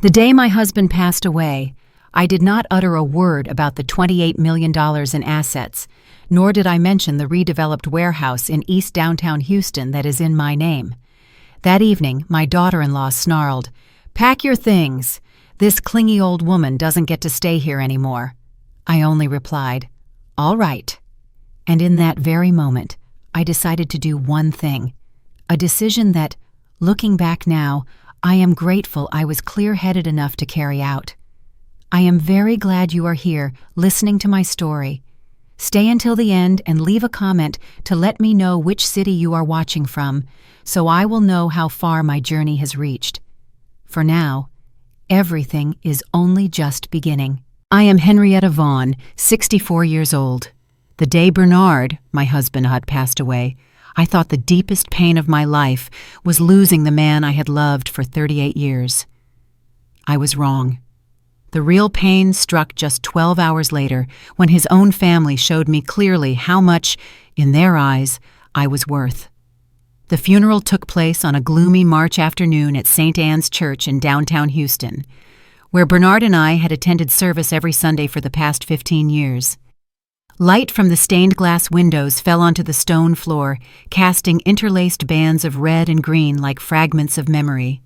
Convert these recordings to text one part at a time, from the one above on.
The day my husband passed away, I did not utter a word about the $28 million in assets, nor did I mention the redeveloped warehouse in East Downtown Houston that is in my name. That evening, my daughter-in-law snarled, "Pack your things. This clingy old woman doesn't get to stay here anymore." I only replied, "All right." And in that very moment, I decided to do one thing, a decision that, looking back now, I am grateful I was clear-headed enough to carry out. I am very glad you are here, listening to my story. Stay until the end and leave a comment to let me know which city you are watching from, so I will know how far my journey has reached. For now, everything is only just beginning. I am Henrietta Vaughn, 64 years old. The day Bernard, my husband, had passed away, I thought the deepest pain of my life was losing the man I had loved for 38 years. I was wrong. The real pain struck just 12 hours later when his own family showed me clearly how much, in their eyes, I was worth. The funeral took place on a gloomy March afternoon at St. Anne's Church in downtown Houston, where Bernard and I had attended service every Sunday for the past 15 years. Light from the stained glass windows fell onto the stone floor, casting interlaced bands of red and green like fragments of memory.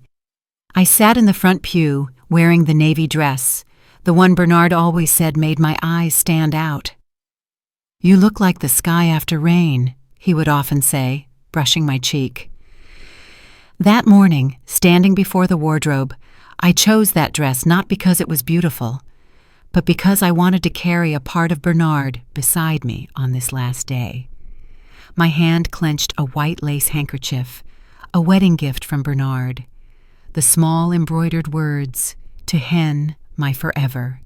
I sat in the front pew, wearing the navy dress, the one Bernard always said made my eyes stand out. "You look like the sky after rain," he would often say, brushing my cheek. That morning, standing before the wardrobe, I chose that dress not because it was beautiful, but because I wanted to carry a part of Bernard beside me on this last day. My hand clenched a white lace handkerchief, a wedding gift from Bernard. The small embroidered words, "To Hen, my forever."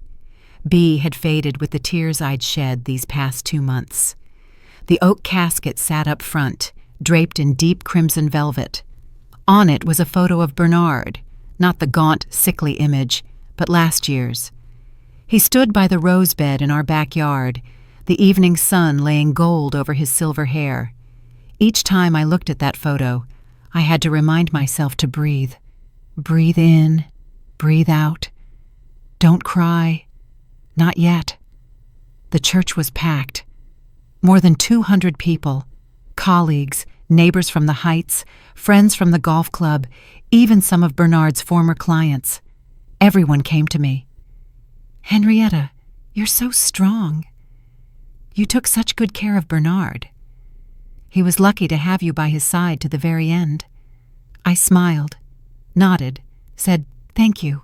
B had faded with the tears I'd shed these past 2 months. The oak casket sat up front, draped in deep crimson velvet. On it was a photo of Bernard, not the gaunt, sickly image, but last year's. He stood by the rose bed in our backyard, the evening sun laying gold over his silver hair. Each time I looked at that photo, I had to remind myself to breathe. Breathe in, breathe out. Don't cry. Not yet. The church was packed. More than 200 people, colleagues, neighbors from the Heights, friends from the golf club, even some of Bernard's former clients. Everyone came to me. "Henrietta, you're so strong. You took such good care of Bernard. He was lucky to have you by his side to the very end." I smiled, nodded, said, "Thank you,"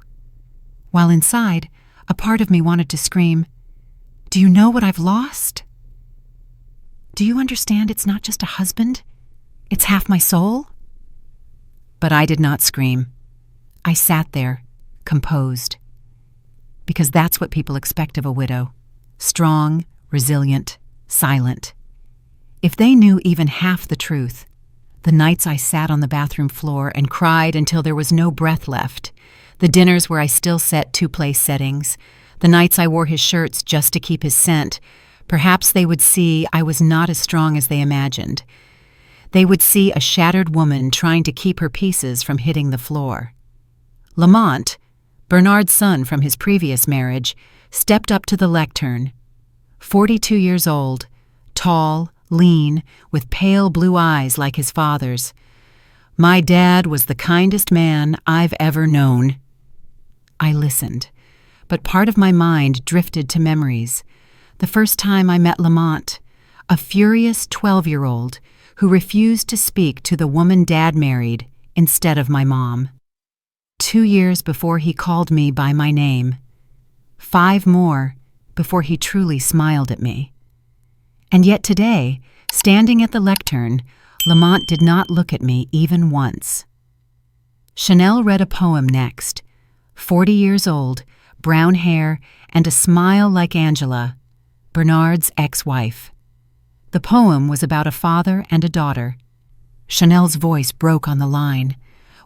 while inside, a part of me wanted to scream, "Do you know what I've lost? Do you understand it's not just a husband? It's half my soul?" But I did not scream. I sat there, composed. Because that's what people expect of a widow. Strong, resilient, silent. If they knew even half the truth, the nights I sat on the bathroom floor and cried until there was no breath left, the dinners where I still set 2-place settings, the nights I wore his shirts just to keep his scent, perhaps they would see I was not as strong as they imagined. They would see a shattered woman trying to keep her pieces from hitting the floor. Lamont, Bernard's son from his previous marriage, stepped up to the lectern. 42 years old, tall, lean, with pale blue eyes like his father's. "My dad was the kindest man I've ever known." I listened, but part of my mind drifted to memories. The first time I met Lamont, a furious 12-year-old who refused to speak to the woman Dad married instead of my mom. 2 years before he called me by my name. 5 more before he truly smiled at me. And yet today, standing at the lectern, Lamont did not look at me even once. Chanel read a poem next. 40 years old, brown hair, and a smile like Angela, Bernard's ex-wife. The poem was about a father and a daughter. Chanel's voice broke on the line,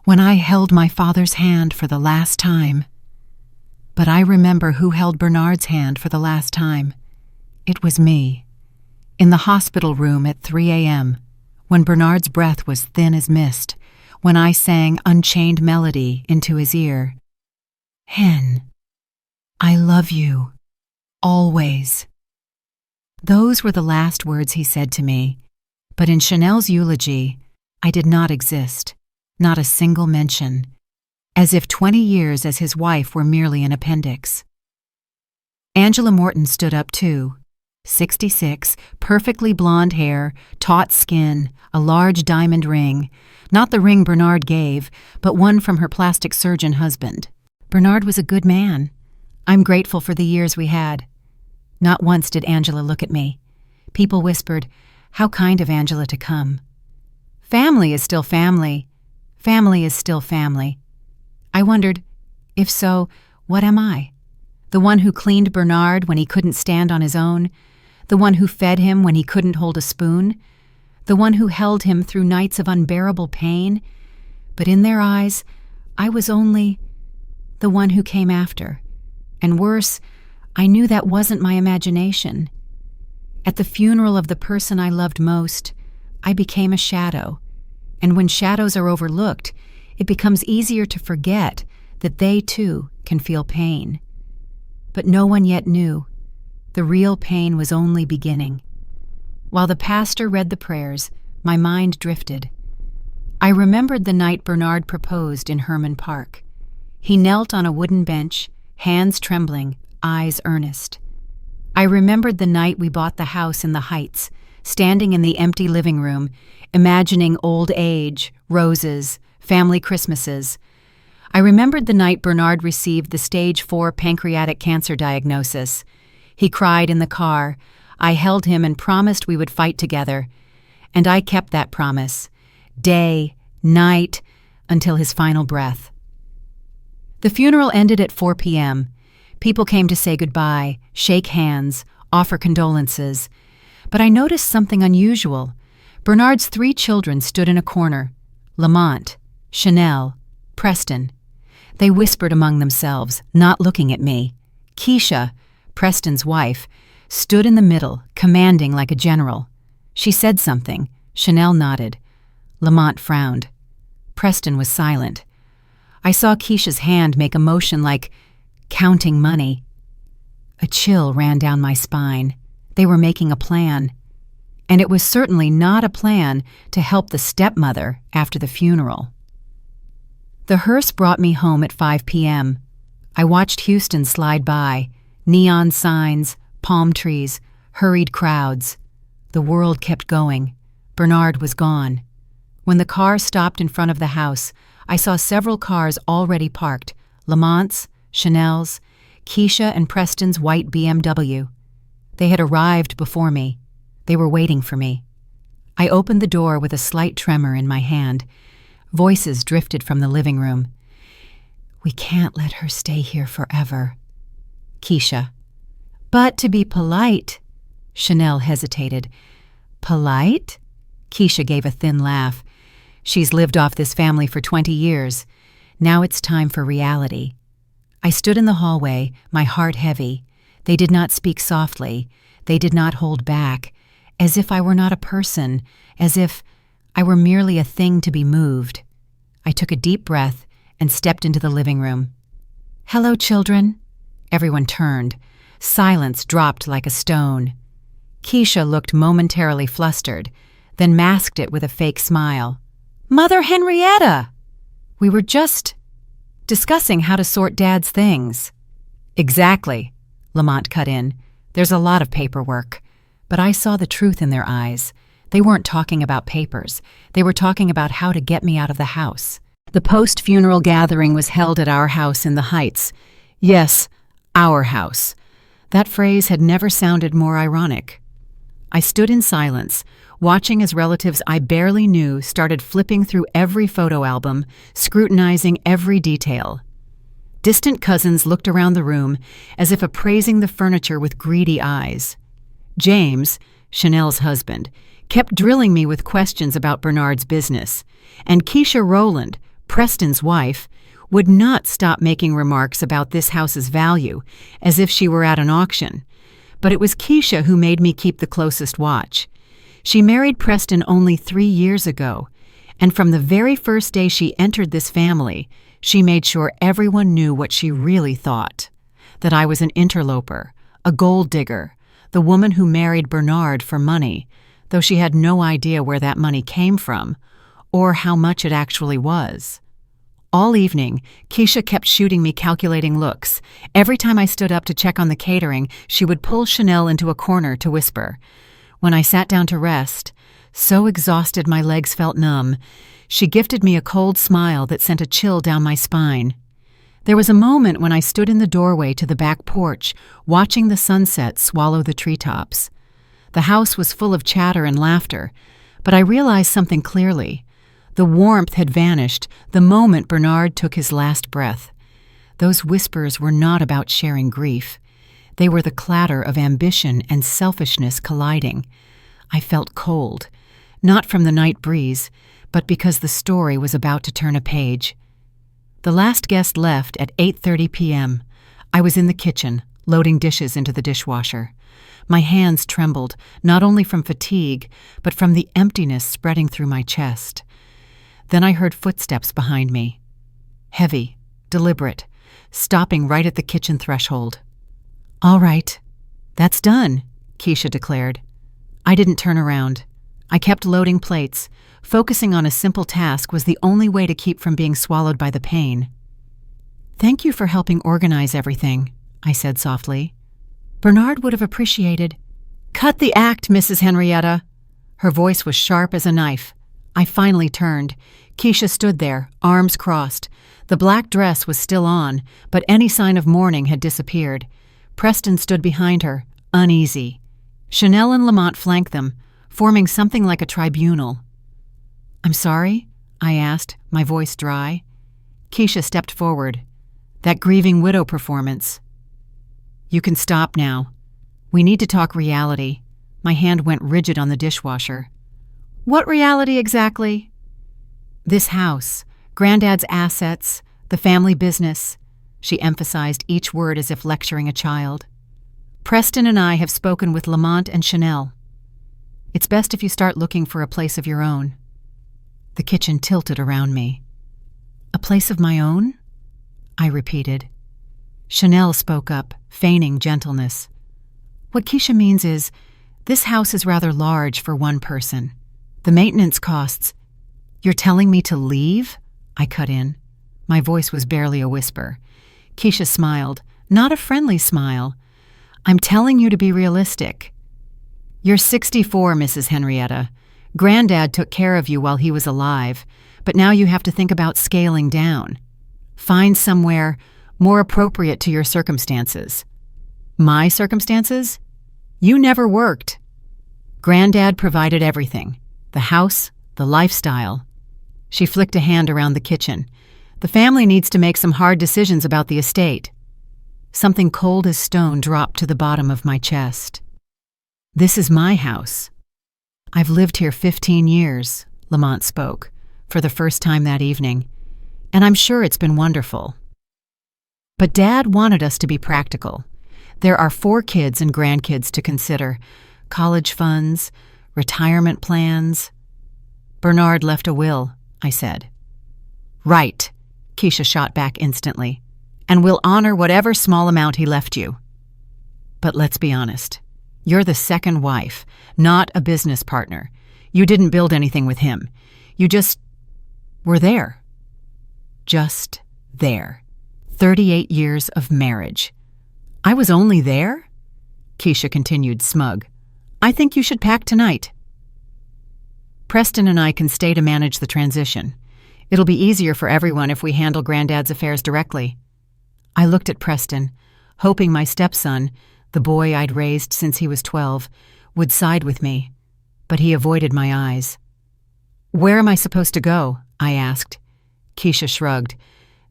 "When I held my father's hand for the last time." But I remember who held Bernard's hand for the last time. It was me. In the hospital room at 3 a.m., when Bernard's breath was thin as mist, when I sang Unchained Melody into his ear. Hen, I love you. Always. Those were the last words he said to me, but in Chanel's eulogy, I did not exist, not a single mention, as if 20 years as his wife were merely an appendix. Angela Morton stood up too. 66, perfectly blonde hair, taut skin, a large diamond ring, not the ring Bernard gave, but one from her plastic surgeon husband. Bernard was a good man. I'm grateful for the years we had. Not once did Angela look at me. People whispered, "How kind of Angela to come." Family is still family. Family is still family. I wondered, if so, what am I? The one who cleaned Bernard when he couldn't stand on his own? The one who fed him when he couldn't hold a spoon? The one who held him through nights of unbearable pain? But in their eyes, I was only the one who came after. And worse, I knew that wasn't my imagination. At the funeral of the person I loved most, I became a shadow. And when shadows are overlooked, it becomes easier to forget that they too can feel pain. But no one yet knew. The real pain was only beginning. While the pastor read the prayers, my mind drifted. I remembered the night Bernard proposed in Herman Park. He knelt on a wooden bench, hands trembling, eyes earnest. I remembered the night we bought the house in the Heights, standing in the empty living room, imagining old age, roses, family Christmases. I remembered the night Bernard received the stage 4 pancreatic cancer diagnosis. He cried in the car. I held him and promised we would fight together. And I kept that promise, day, night, until his final breath. The funeral ended at 4 p.m. People came to say goodbye, shake hands, offer condolences. But I noticed something unusual. Bernard's 3 children stood in a corner. Lamont, Chanel, Preston. They whispered among themselves, not looking at me. Keisha, Preston's wife, stood in the middle, commanding like a general. She said something. Chanel nodded. Lamont frowned. Preston was silent. I saw Keisha's hand make a motion like counting money. A chill ran down my spine. They were making a plan. And it was certainly not a plan to help the stepmother after the funeral. The hearse brought me home at 5 p.m. I watched Houston slide by. Neon signs, palm trees, hurried crowds. The world kept going. Bernard was gone. When the car stopped in front of the house, I saw several cars already parked. Lamont's, Chanel's, Keisha and Preston's white BMW. They had arrived before me. They were waiting for me. I opened the door with a slight tremor in my hand. Voices drifted from the living room. "We can't let her stay here forever." Keisha. "But to be polite." Chanel hesitated. "Polite?" Keisha gave a thin laugh. "She's lived off this family for 20 years. Now it's time for reality." I stood in the hallway, my heart heavy. They did not speak softly. They did not hold back, as if I were not a person, as if I were merely a thing to be moved. I took a deep breath and stepped into the living room. "Hello, children." Everyone turned. Silence dropped like a stone. Keisha looked momentarily flustered, then masked it with a fake smile. "Mother Henrietta! We were just discussing how to sort Dad's things." "Exactly," Lamont cut in. "There's a lot of paperwork." But I saw the truth in their eyes. They weren't talking about papers. They were talking about how to get me out of the house. The post-funeral gathering was held at our house in the Heights. Yes, our house. That phrase had never sounded more ironic. I stood in silence, watching as relatives I barely knew started flipping through every photo album, scrutinizing every detail. Distant cousins looked around the room as if appraising the furniture with greedy eyes. James, Chanel's husband, kept drilling me with questions about Bernard's business, and Keisha Rowland, Preston's wife, would not stop making remarks about this house's value, as if she were at an auction. But it was Keisha who made me keep the closest watch. She married Preston only 3 years ago, and from the very first day she entered this family, She made sure everyone knew what she really thought, that I was an interloper, a gold digger, the woman who married Bernard for money, though she had no idea where that money came from or how much it actually was. All evening, Keisha kept shooting me calculating looks. Every time I stood up to check on the catering, she would pull Chanel into a corner to whisper. When I sat down to rest, so exhausted my legs felt numb, she gifted me a cold smile that sent a chill down my spine. There was a moment when I stood in the doorway to the back porch, watching the sunset swallow the treetops. The house was full of chatter and laughter, but I realized something clearly. The warmth had vanished the moment Bernard took his last breath. Those whispers were not about sharing grief. They were the clatter of ambition and selfishness colliding. I felt cold, not from the night breeze, but because the story was about to turn a page. The last guest left at 8:30 p.m. I was in the kitchen, loading dishes into the dishwasher. My hands trembled, not only from fatigue, but from the emptiness spreading through my chest. Then I heard footsteps behind me. Heavy, deliberate, stopping right at the kitchen threshold. "All right, that's done," Keisha declared. I didn't turn around. I kept loading plates. Focusing on a simple task was the only way to keep from being swallowed by the pain. "Thank you for helping organize everything," I said softly. "Bernard would have appreciated—" "Cut the act, Mrs. Henrietta." Her voice was sharp as a knife. I finally turned. Keisha stood there, arms crossed. The black dress was still on, but any sign of mourning had disappeared. Preston stood behind her, uneasy. Chanel and Lamont flanked them, forming something like a tribunal. "I'm sorry?" I asked, my voice dry. Keisha stepped forward. "That grieving widow performance." "You can stop now. We need to talk reality." My hand went rigid on the dishwasher. "What reality exactly?" "This house, Granddad's assets, the family business." She emphasized each word as if lecturing a child. "Preston and I have spoken with Lamont and Chanel. It's best if you start looking for a place of your own." The kitchen tilted around me. "A place of my own?" I repeated. Chanel spoke up, feigning gentleness. "What Keisha means is, this house is rather large for one person. The maintenance costs—" "You're telling me to leave?" I cut in. My voice was barely a whisper. Keisha smiled, not a friendly smile. "I'm telling you to be realistic. You're 64, Mrs. Henrietta. Granddad took care of you while he was alive, but now you have to think about scaling down. Find somewhere more appropriate to your circumstances." "My circumstances? You never worked." "Granddad provided everything. The house, the lifestyle." She flicked a hand around the kitchen. "The family needs to make some hard decisions about the estate." Something cold as stone dropped to the bottom of my chest. "This is my house. I've lived here 15 years, Lamont spoke, for the first time that evening, and I'm sure it's been wonderful. But Dad wanted us to be practical. There are 4 kids and grandkids to consider, college funds, retirement plans. Bernard left a will, I said. Right, Keisha shot back instantly, and we'll honor whatever small amount he left you. But let's be honest. You're the second wife, not a business partner. You didn't build anything with him. You just were there. Just there. 38 years of marriage. I was only there? Keisha continued smug. I think you should pack tonight. Preston and I can stay to manage the transition. It'll be easier for everyone if we handle Granddad's affairs directly. I looked at Preston, hoping my stepson, the boy I'd raised since he was 12, would side with me, but he avoided my eyes. Where am I supposed to go? I asked. Keisha shrugged.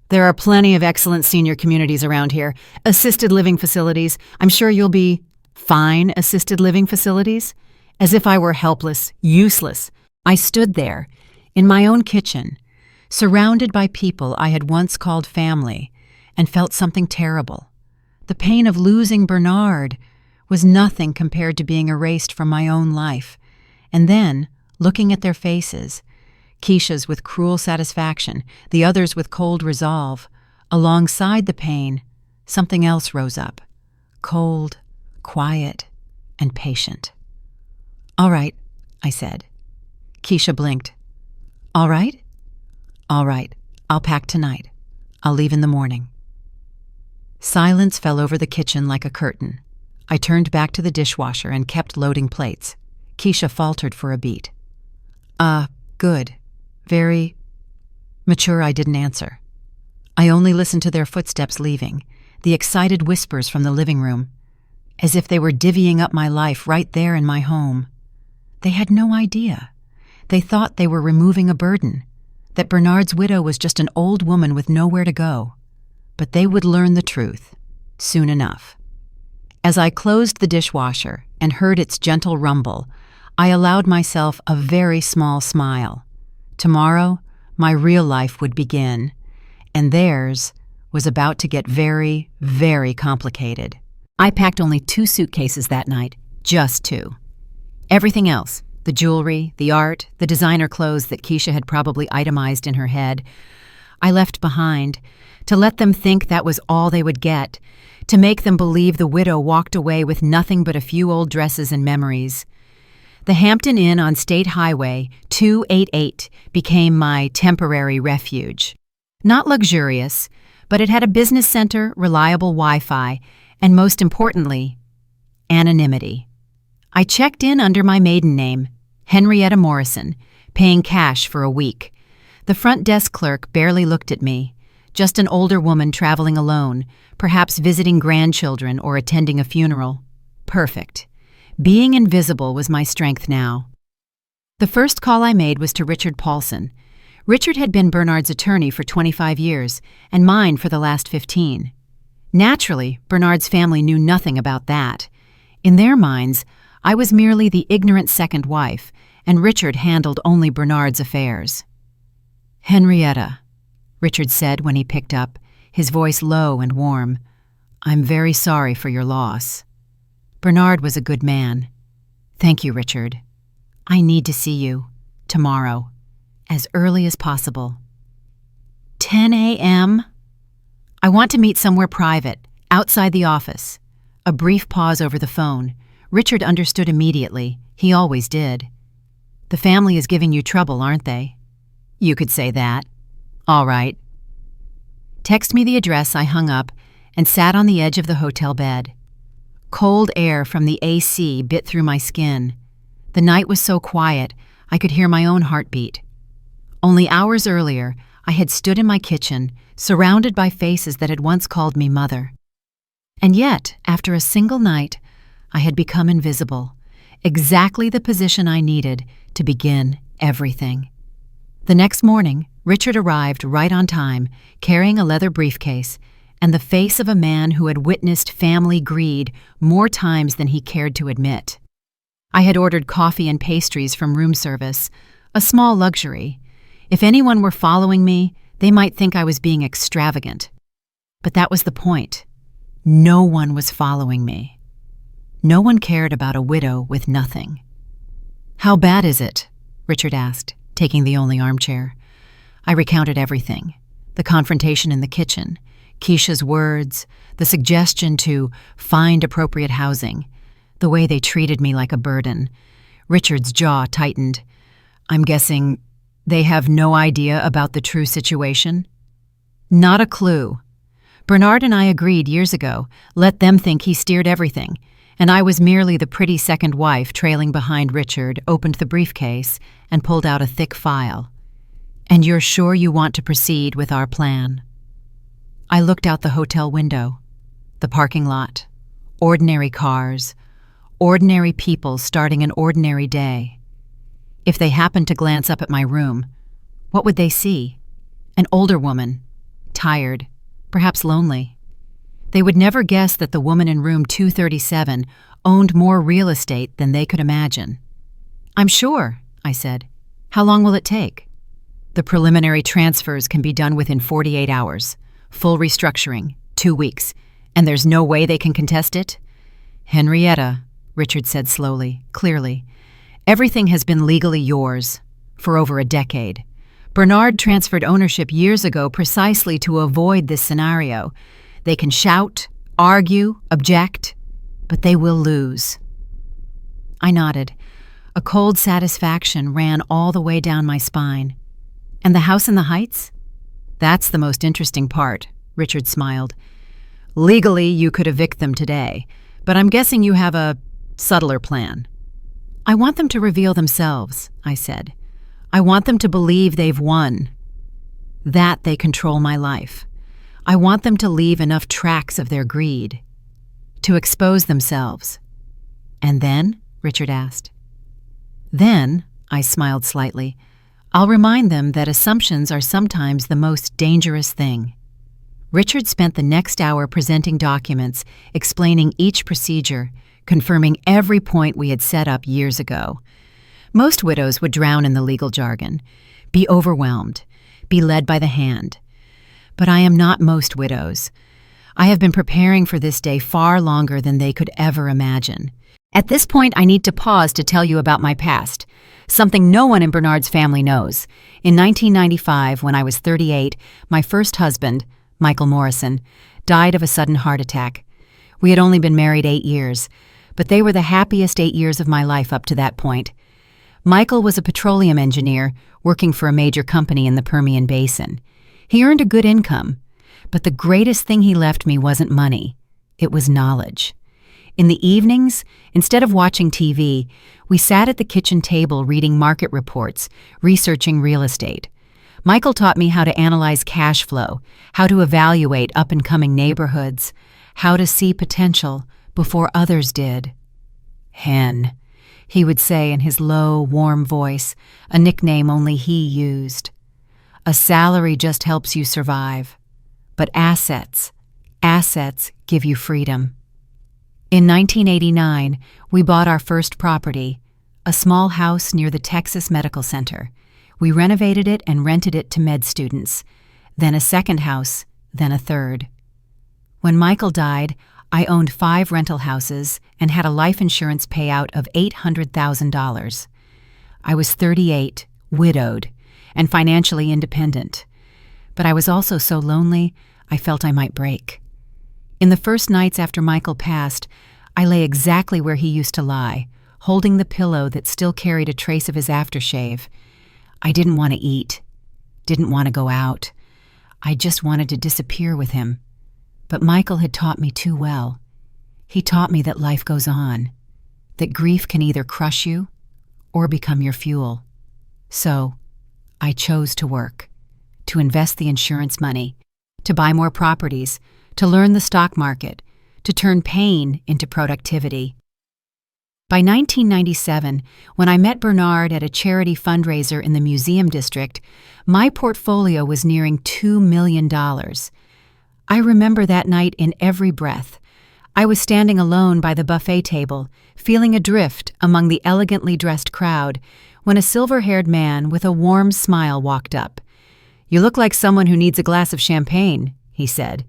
There are plenty of excellent senior communities around here. Assisted living facilities. I'm sure you'll be fine assisted living facilities. As if I were helpless, useless. I stood there, in my own kitchen, surrounded by people I had once called family, and felt something terrible. The pain of losing Bernard was nothing compared to being erased from my own life. And then, looking at their faces, Keisha's with cruel satisfaction, the others with cold resolve. Alongside the pain, something else rose up. Cold, quiet, and patient. "All right," I said. Keisha blinked. "All right?" "All right. I'll pack tonight. I'll leave in the morning." Silence fell over the kitchen like a curtain. I turned back to the dishwasher and kept loading plates. Keisha faltered for a beat. Good. Very mature." I didn't answer. I only listened to their footsteps leaving, the excited whispers from the living room, as if they were divvying up my life right there in my home. They had no idea. They thought they were removing a burden, that Bernard's widow was just an old woman with nowhere to go. But they would learn the truth, soon enough. As I closed the dishwasher and heard its gentle rumble, I allowed myself a very small smile. Tomorrow, my real life would begin, and theirs was about to get very, very complicated. I packed only 2 suitcases that night, just 2. Everything else, the jewelry, the art, the designer clothes that Keisha had probably itemized in her head, I left behind, to let them think that was all they would get, to make them believe the widow walked away with nothing but a few old dresses and memories. The Hampton Inn on State Highway 288 became my temporary refuge. Not luxurious, but it had a business center, reliable Wi-Fi, and most importantly, anonymity. I checked in under my maiden name, Henrietta Morrison, paying cash for a week. The front desk clerk barely looked at me, just an older woman traveling alone, perhaps visiting grandchildren or attending a funeral. Perfect. Being invisible was my strength now. The first call I made was to Richard Paulson. Richard had been Bernard's attorney for 25 years, and mine for the last 15. Naturally, Bernard's family knew nothing about that. In their minds, I was merely the ignorant second wife, and Richard handled only Bernard's affairs. "Henrietta," Richard said when he picked up, his voice low and warm, "I'm very sorry for your loss. Bernard was a good man." "Thank you, Richard. I need to see you. Tomorrow. As early as possible." 10 a.m.? "I want to meet somewhere private, outside the office." A brief pause over the phone. Richard understood immediately. He always did. "The family is giving you trouble, aren't they?" "You could say that." "All right." Text me the address. I hung up and sat on the edge of the hotel bed. Cold air from the AC bit through my skin. The night was so quiet, I could hear my own heartbeat. Only hours earlier, I had stood in my kitchen, surrounded by faces that had once called me mother. And yet, after a single night, I had become invisible, exactly the position I needed to begin everything. The next morning, Richard arrived right on time, carrying a leather briefcase and the face of a man who had witnessed family greed more times than he cared to admit. I had ordered coffee and pastries from room service, a small luxury. If anyone were following me, they might think I was being extravagant. But that was the point. No one was following me. No one cared about a widow with nothing. "How bad is it?" Richard asked, taking the only armchair. I recounted everything. The confrontation in the kitchen, Keisha's words, the suggestion to find appropriate housing, the way they treated me like a burden. Richard's jaw tightened. "I'm guessing they have no idea about the true situation?" "Not a clue. Bernard and I agreed years ago, let them think he steered everything, and I was merely the pretty second wife trailing behind Richard, opened the briefcase, and pulled out a thick file. "And you're sure you want to proceed with our plan?" I looked out the hotel window, the parking lot, ordinary cars, ordinary people starting an ordinary day. If they happened to glance up at my room, what would they see? An older woman, tired, perhaps lonely. They would never guess that the woman in room 237 owned more real estate than they could imagine. "I'm sure," I said. "How long will it take?" "The preliminary transfers can be done within 48 hours. Full restructuring, 2 weeks. And there's no way they can contest it?" "Henrietta," Richard said slowly, clearly, "everything has been legally yours. for over a decade. Bernard transferred ownership years ago precisely to avoid this scenario. They can shout, argue, object, but they will lose. I nodded. A cold satisfaction ran all the way down my spine. And the house in the Heights? That's the most interesting part, Richard smiled. Legally, you could evict them today, but I'm guessing you have a subtler plan. I want them to reveal themselves, I said. I want them to believe they've won. That they control my life. I want them to leave enough tracks of their greed. To expose themselves. And then? Richard asked. Then, I smiled slightly, I'll remind them that assumptions are sometimes the most dangerous thing. Richard spent the next hour presenting documents, explaining each procedure, confirming every point we had set up years ago. Most widows would drown in the legal jargon, be overwhelmed, be led by the hand. But I am not most widows. I have been preparing for this day far longer than they could ever imagine. At this point, I need to pause to tell you about my past, something no one in Bernard's family knows. In 1995, when I was 38, my first husband, Michael Morrison, died of a sudden heart attack. We had only been married 8 years, but they were the happiest 8 years of my life up to that point. Michael was a petroleum engineer working for a major company in the Permian Basin. He earned a good income, but the greatest thing he left me wasn't money. It was knowledge. In the evenings, instead of watching TV, we sat at the kitchen table reading market reports, researching real estate. Michael taught me how to analyze cash flow, how to evaluate up-and-coming neighborhoods, how to see potential before others did. Hen, he would say in his low, warm voice, a nickname only he used. A salary just helps you survive. But assets give you freedom. In 1989, we bought our first property, a small house near the Texas Medical Center. We renovated it and rented it to med students, then a second house, then a third. When Michael died, I owned 5 rental houses and had a life insurance payout of $800,000. I was 38, widowed, and financially independent. But I was also so lonely, I felt I might break. In the first nights after Michael passed, I lay exactly where he used to lie, holding the pillow that still carried a trace of his aftershave. I didn't want to eat, didn't want to go out. I just wanted to disappear with him. But Michael had taught me too well. He taught me that life goes on, that grief can either crush you or become your fuel. So, I chose to work, to invest the insurance money, to buy more properties, to learn the stock market, to turn pain into productivity. By 1997, when I met Bernard at a charity fundraiser in the museum district, my portfolio was nearing $2 million. I remember that night in every breath. I was standing alone by the buffet table, feeling adrift among the elegantly dressed crowd, when a silver-haired man with a warm smile walked up. "You look like someone who needs a glass of champagne," he said,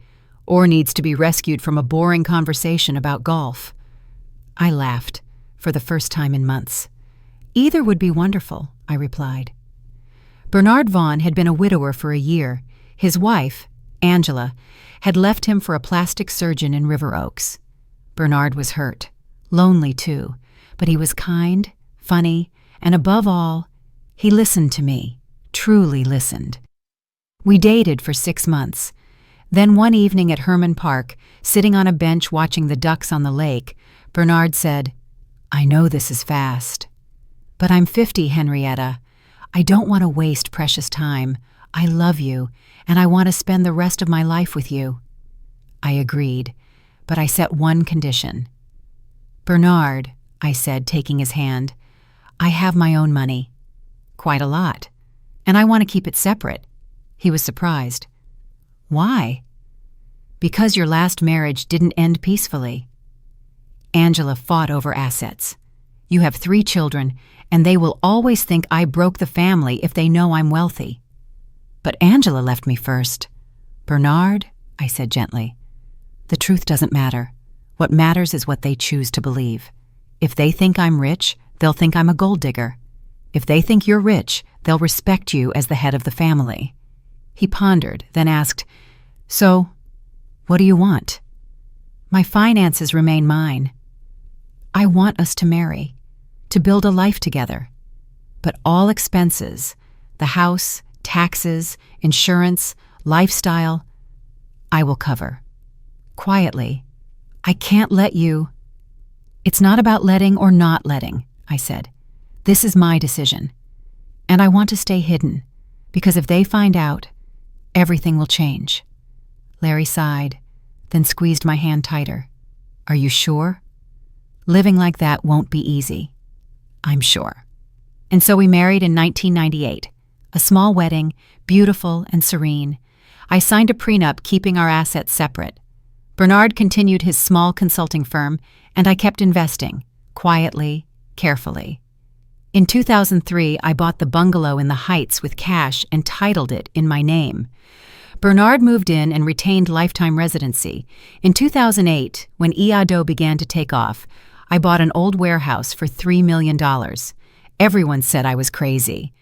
"or needs to be rescued from a boring conversation about golf." I laughed, for the first time in months. "Either would be wonderful," I replied. Bernard Vaughn had been a widower for a year. His wife, Angela, had left him for a plastic surgeon in River Oaks. Bernard was hurt, lonely too, but he was kind, funny, and above all, he listened to me, truly listened. We dated for 6 months. Then one evening at Herman Park, sitting on a bench watching the ducks on the lake, Bernard said, "I know this is fast, but I'm 50, Henrietta. I don't want to waste precious time. I love you, and I want to spend the rest of my life with you." I agreed, but I set one condition. "Bernard," I said, taking his hand, "I have my own money. Quite a lot. And I want to keep it separate." He was surprised. "Why?" "Because your last marriage didn't end peacefully." Angela fought over assets. "You have 3 children, and they will always think I broke the family if they know I'm wealthy." "But Angela left me first." "Bernard," I said gently, "the truth doesn't matter. What matters is what they choose to believe. If they think I'm rich, they'll think I'm a gold digger. If they think you're rich, they'll respect you as the head of the family." He pondered, then asked, "So, what do you want?" "My finances remain mine. I want us to marry, to build a life together. But all expenses, the house, taxes, insurance, lifestyle, I will cover." Quietly, "I can't let you—" "It's not about letting or not letting," I said. "This is my decision. And I want to stay hidden, because if they find out, everything will change." Larry sighed, then squeezed my hand tighter. "Are you sure? Living like that won't be easy." "I'm sure." And so we married in 1998. A small wedding, beautiful and serene. I signed a prenup keeping our assets separate. Bernard continued his small consulting firm, and I kept investing, quietly, carefully. In 2003, I bought the bungalow in the Heights with cash and titled it in my name. Bernard moved in and retained lifetime residency. In 2008, when EADO began to take off, I bought an old warehouse for $3 million. Everyone said I was crazy.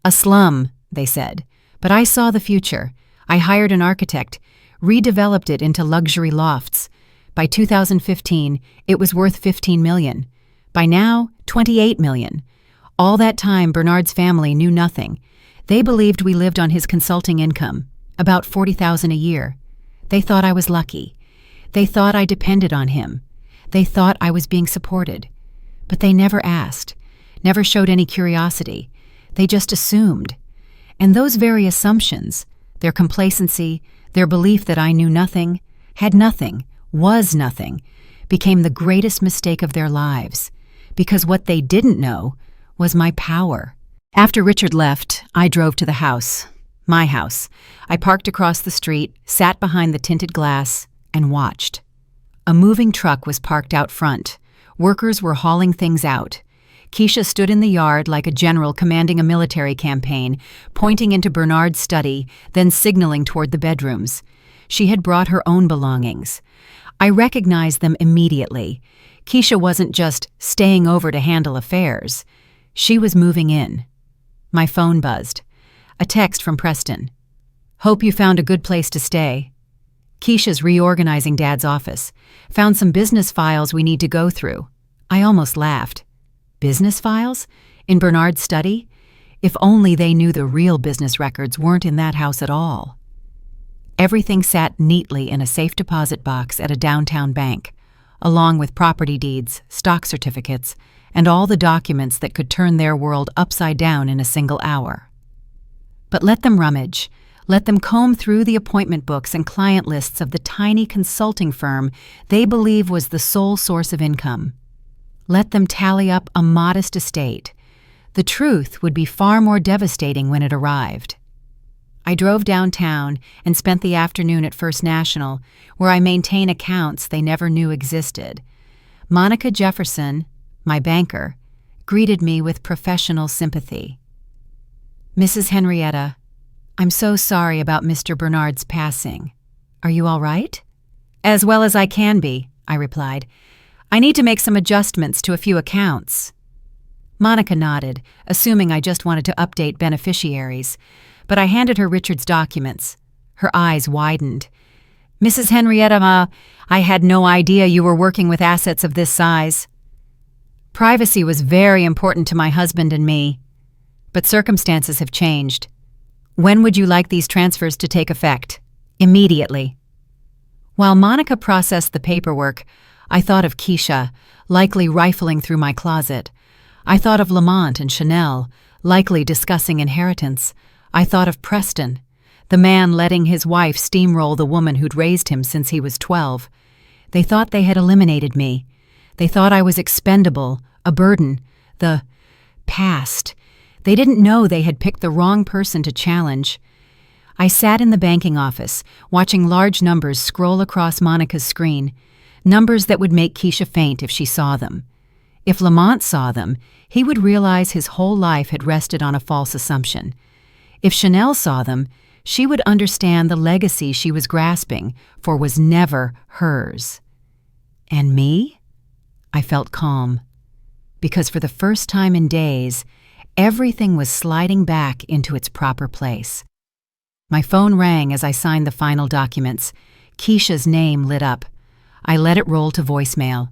"A slum," they said. But I saw the future. I hired an architect, redeveloped it into luxury lofts. By 2015, it was worth $15 million. By now, $28 million. All that time, Bernard's family knew nothing. They believed we lived on his consulting income, about $40,000 a year. They thought I was lucky. They thought I depended on him. They thought I was being supported. But they never asked, never showed any curiosity. They just assumed. And those very assumptions, their complacency, their belief that I knew nothing, had nothing, was nothing, became the greatest mistake of their lives. Because what they didn't know was my power. After Richard left, I drove to the house, my house. I parked across the street, sat behind the tinted glass, and watched. A moving truck was parked out front. Workers were hauling things out. Keisha stood in the yard like a general commanding a military campaign, pointing into Bernard's study, then signaling toward the bedrooms. She had brought her own belongings. I recognized them immediately. Keisha wasn't just staying over to handle affairs. She was moving in. My phone buzzed. A text from Preston. "Hope you found a good place to stay." Keisha's reorganizing Dad's office. "Found some business files we need to go through." I almost laughed. Business files? In Bernard's study? If only they knew the real business records weren't in that house at all. Everything sat neatly in a safe deposit box at a downtown bank, along with property deeds, stock certificates, and all the documents that could turn their world upside down in a single hour. But let them rummage. Let them comb through the appointment books and client lists of the tiny consulting firm they believe was the sole source of income. Let them tally up a modest estate. The truth would be far more devastating when it arrived. I drove downtown and spent the afternoon at First National, where I maintain accounts they never knew existed. Monica Jefferson, my banker, greeted me with professional sympathy. "Mrs. Henrietta, I'm so sorry about Mr. Bernard's passing. Are you all right?" "As well as I can be," I replied. "I need to make some adjustments to a few accounts." Monica nodded, assuming I just wanted to update beneficiaries, but I handed her Richard's documents. Her eyes widened. "Mrs. Henrietta, I had no idea you were working with assets of this size." Privacy was very important to my husband and me, but circumstances have changed. "When would you like these transfers to take effect?" "Immediately." While Monica processed the paperwork, I thought of Keisha, likely rifling through my closet. I thought of Lamont and Chanel, likely discussing inheritance. I thought of Preston, the man letting his wife steamroll the woman who'd raised him since he was 12. They thought they had eliminated me. They thought I was expendable, a burden, the past. They didn't know they had picked the wrong person to challenge. I sat in the banking office, watching large numbers scroll across Monica's screen, numbers that would make Keisha faint if she saw them. If Lamont saw them, he would realize his whole life had rested on a false assumption. If Chanel saw them, she would understand the legacy she was grasping for was never hers. And me? I felt calm, because for the first time in days, Everything was sliding back into its proper place. My phone rang as I signed the final documents. Keisha's name lit up. I let it roll to voicemail.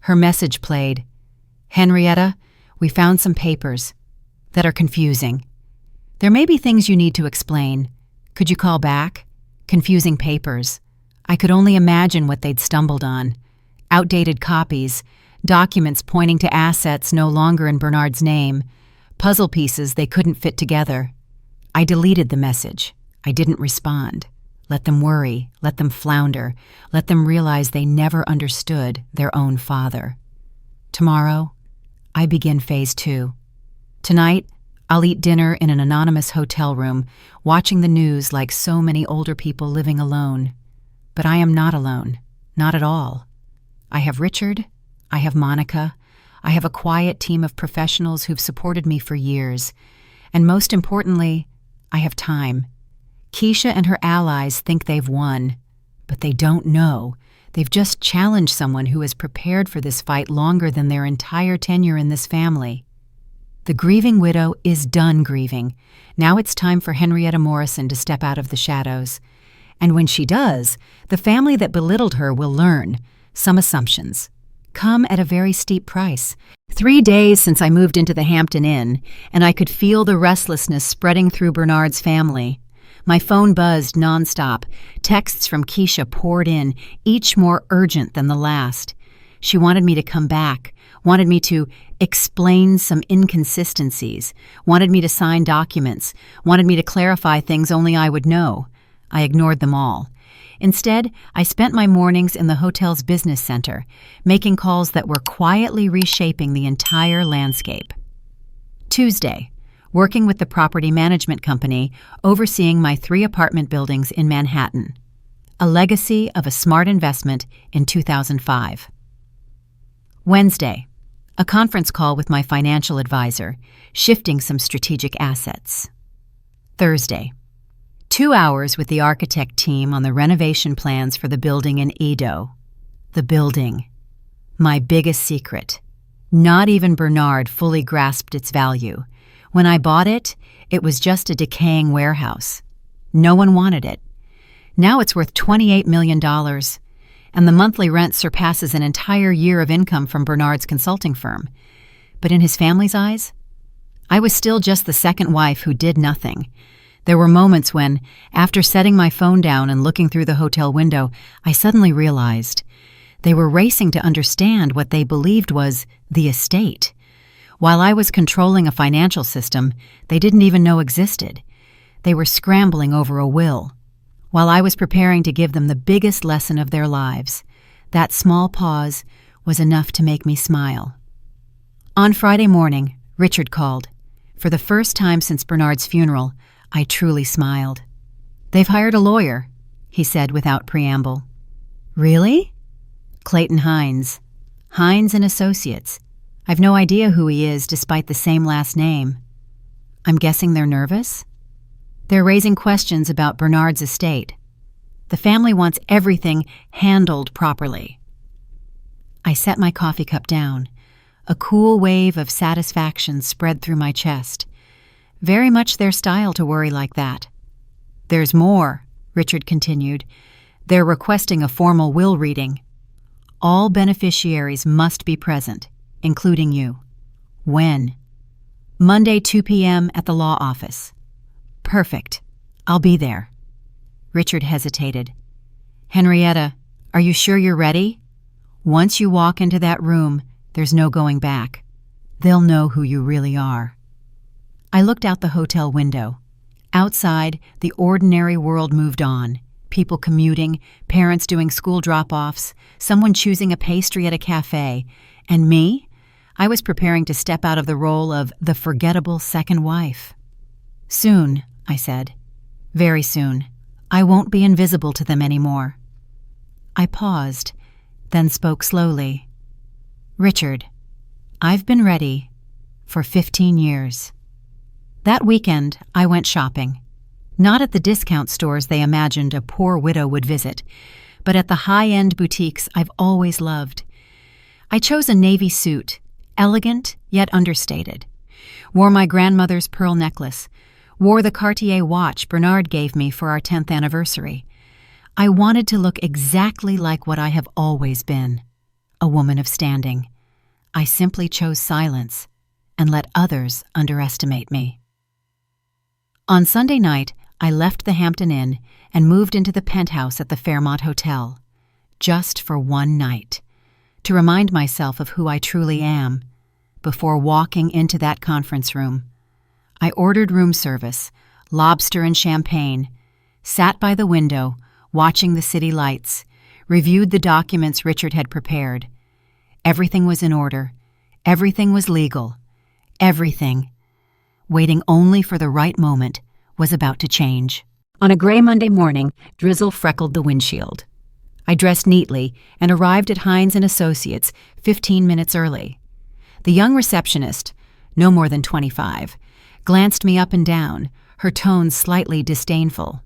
Her message played. "Henrietta, we found some papers that are confusing. There may be things you need to explain. Could you call back?" Confusing papers. I could only imagine what they'd stumbled on. Outdated copies, documents pointing to assets no longer in Bernard's name, puzzle pieces they couldn't fit together. I deleted the message. I didn't respond. Let them worry, let them flounder, let them realize they never understood their own father. Tomorrow, I begin phase 2. Tonight, I'll eat dinner in an anonymous hotel room, watching the news like so many older people living alone. But I am not alone, not at all. I have Richard, I have Monica, I have a quiet team of professionals who've supported me for years, and most importantly, I have time. Keisha and her allies think they've won, but they don't know. They've just challenged someone who has prepared for this fight longer than their entire tenure in this family. The grieving widow is done grieving. Now it's time for Henrietta Morrison to step out of the shadows. And when she does, the family that belittled her will learn some assumptions. Come at a very steep price. 3 days since I moved into the Hampton Inn, and I could feel the restlessness spreading through Bernard's family. My phone buzzed nonstop. Texts from Keisha poured in, each more urgent than the last. She wanted me to come back, wanted me to explain some inconsistencies, wanted me to sign documents, wanted me to clarify things only I would know. I ignored them all. Instead, I spent my mornings in the hotel's business center, making calls that were quietly reshaping the entire landscape. Tuesday, working with the property management company, overseeing my 3 apartment buildings in Manhattan. A legacy of a smart investment in 2005. Wednesday, a conference call with my financial advisor, shifting some strategic assets. Thursday, 2 hours with the architect team on the renovation plans for the building in Edo. The building. My biggest secret. Not even Bernard fully grasped its value. When I bought it, it was just a decaying warehouse. No one wanted it. Now it's worth $28 million, and the monthly rent surpasses an entire year of income from Bernard's consulting firm. But in his family's eyes, I was still just the second wife who did nothing. There were moments when, after setting my phone down and looking through the hotel window, I suddenly realized they were racing to understand what they believed was the estate. While I was controlling a financial system they didn't even know existed, they were scrambling over a will. While I was preparing to give them the biggest lesson of their lives, that small pause was enough to make me smile. On Friday morning, Richard called. For the first time since Bernard's funeral, I truly smiled. "They've hired a lawyer," he said without preamble. "Really?" "Clayton Hines. Hines and Associates. I've no idea who he is despite the same last name." "I'm guessing they're nervous?" "They're raising questions about Bernard's estate. The family wants everything handled properly." I set my coffee cup down. A cool wave of satisfaction spread through my chest. Very much their style to worry like that. "There's more," Richard continued. "They're requesting a formal will reading. All beneficiaries must be present, including you." "When?" "Monday, 2 p.m. at the law office." "Perfect. I'll be there." Richard hesitated. "Henrietta, are you sure you're ready? Once you walk into that room, there's no going back. They'll know who you really are." I looked out the hotel window. Outside, the ordinary world moved on. People commuting, parents doing school drop-offs, someone choosing a pastry at a cafe. And me? I was preparing to step out of the role of the forgettable second wife. "Soon," I said. "Very soon. I won't be invisible to them anymore." I paused, then spoke slowly. "Richard, I've been ready for 15 years. That weekend, I went shopping. Not at the discount stores they imagined a poor widow would visit, but at the high-end boutiques I've always loved. I chose a navy suit, elegant yet understated, wore my grandmother's pearl necklace, wore the Cartier watch Bernard gave me for our 10th anniversary. I wanted to look exactly like what I have always been, a woman of standing. I simply chose silence and let others underestimate me. On Sunday night, I left the Hampton Inn and moved into the penthouse at the Fairmont Hotel, just for one night, to remind myself of who I truly am. Before walking into that conference room, I ordered room service, lobster and champagne, sat by the window, watching the city lights, reviewed the documents Richard had prepared. Everything was in order. Everything was legal. Everything, waiting only for the right moment, was about to change. On a gray Monday morning, drizzle freckled the windshield. I dressed neatly and arrived at Hines & Associates 15 minutes early. The young receptionist, no more than 25, glanced me up and down, her tone slightly disdainful.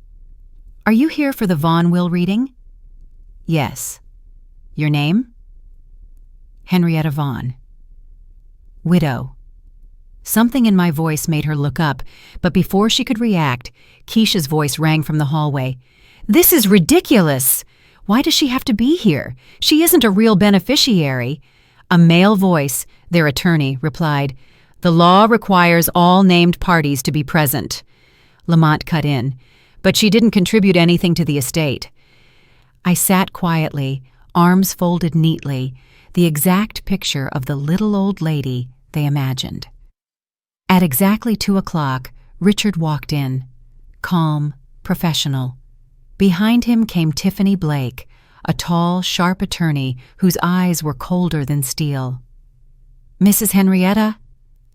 "Are you here for the Vaughan will reading?" "Yes." "Your name?" "Henrietta Vaughan." "Widow." Something in my voice made her look up, but before she could react, Keisha's voice rang from the hallway. "This is ridiculous! Why does she have to be here? She isn't a real beneficiary." A male voice, their attorney, replied, "The law requires all named parties to be present." Lamont cut in, "But she didn't contribute anything to the estate." I sat quietly, arms folded neatly, the exact picture of the little old lady they imagined. At exactly 2 o'clock, Richard walked in, calm, professional. Behind him came Tiffany Blake, a tall, sharp attorney whose eyes were colder than steel. "Mrs. Henrietta?"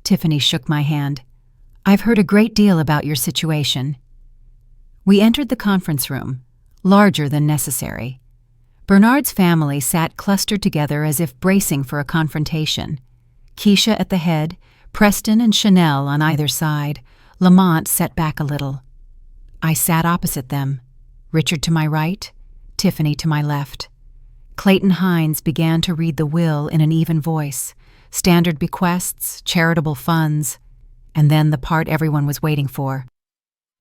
Tiffany shook my hand. "I've heard a great deal about your situation." We entered the conference room, larger than necessary. Bernard's family sat clustered together as if bracing for a confrontation. Keisha at the head, Preston and Chanel on either side, Lamont set back a little. I sat opposite them, Richard to my right, Tiffany to my left. Clayton Hines began to read the will in an even voice, standard bequests, charitable funds, and then the part everyone was waiting for.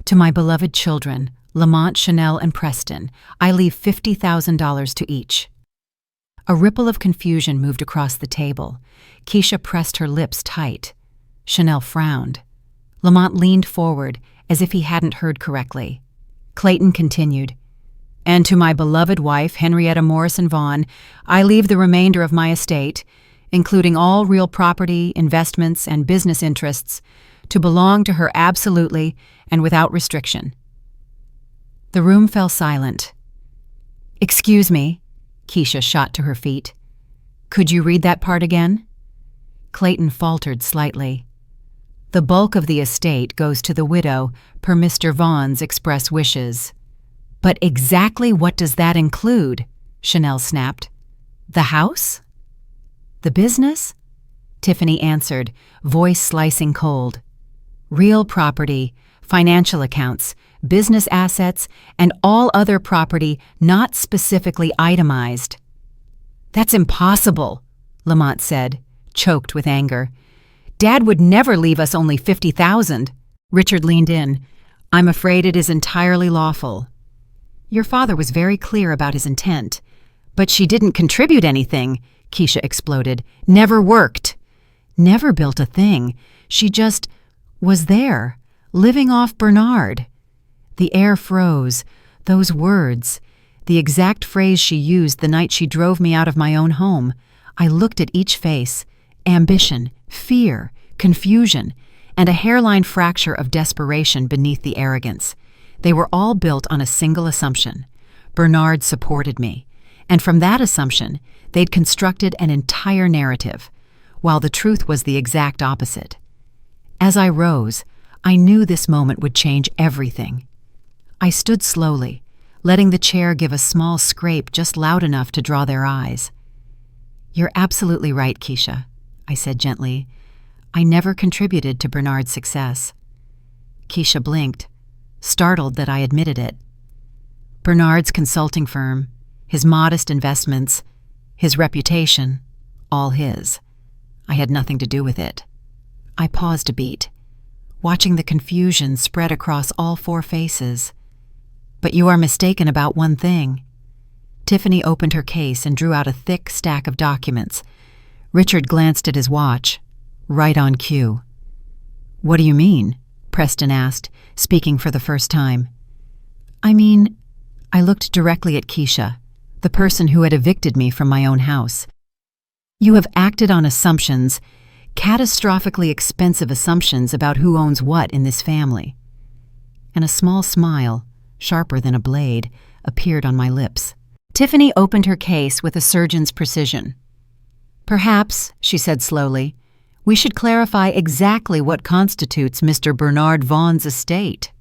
"To my beloved children, Lamont, Chanel, and Preston, I leave $50,000 to each." A ripple of confusion moved across the table. Keisha pressed her lips tight. Chanel frowned. Lamont leaned forward as if he hadn't heard correctly. Clayton continued, "And to my beloved wife, Henrietta Morrison Vaughan, I leave the remainder of my estate, including all real property, investments, and business interests, to belong to her absolutely and without restriction." The room fell silent. "Excuse me," Keisha shot to her feet. "Could you read that part again?" Clayton faltered slightly. "The bulk of the estate goes to the widow per Mr. Vaughan's express wishes." "But exactly what does that include?" Chanel snapped. "The house? The business?" Tiffany answered, voice slicing cold. "Real property, financial accounts, business assets, and all other property not specifically itemized." "That's impossible," Lamont said, choked with anger. "Dad would never leave us only $50,000. Richard leaned in. "I'm afraid it is entirely lawful." "Your father was very clear about his intent." "But she didn't contribute anything," Keisha exploded. "Never worked. Never built a thing. She just was there, living off Bernard." The air froze. Those words, the exact phrase she used the night she drove me out of my own home. I looked at each face. Ambition, fear, confusion, and a hairline fracture of desperation beneath the arrogance. They were all built on a single assumption. Bernard supported me, and from that assumption, they'd constructed an entire narrative, while the truth was the exact opposite. As I rose, I knew this moment would change everything. I stood slowly, letting the chair give a small scrape just loud enough to draw their eyes. "You're absolutely right, Keisha," I said gently. "I never contributed to Bernard's success." Keisha blinked, startled that I admitted it. Bernard's consulting firm, his modest investments, his reputation, all his. I had nothing to do with it. I paused a beat, watching the confusion spread across all four faces. But you are mistaken about one thing. Tiffany opened her case and drew out a thick stack of documents. Richard glanced at his watch. Right on cue. What do you mean? Preston asked, speaking for the first time. I mean, I looked directly at Keisha, the person who had evicted me from my own house. You have acted on assumptions, catastrophically expensive assumptions about who owns what in this family. And a small smile, sharper than a blade, appeared on my lips. Tiffany opened her case with a surgeon's precision. Perhaps, she said slowly, we should clarify exactly what constitutes Mr. Bernard Vaughn's estate.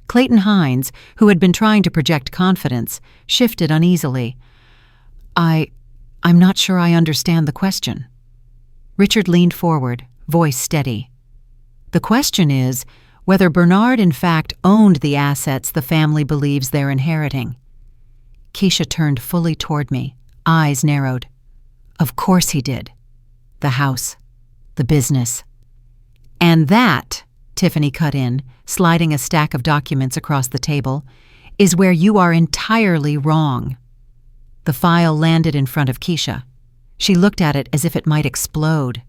Clayton Hines, who had been trying to project confidence, shifted uneasily. I'm not sure I understand the question. Richard leaned forward, voice steady. The question is whether Bernard in fact owned the assets the family believes they're inheriting. Keisha turned fully toward me, eyes narrowed. Of course he did. The house. The business. And that, Tiffany cut in, sliding a stack of documents across the table, is where you are entirely wrong. The file landed in front of Keisha. She looked at it as if it might explode.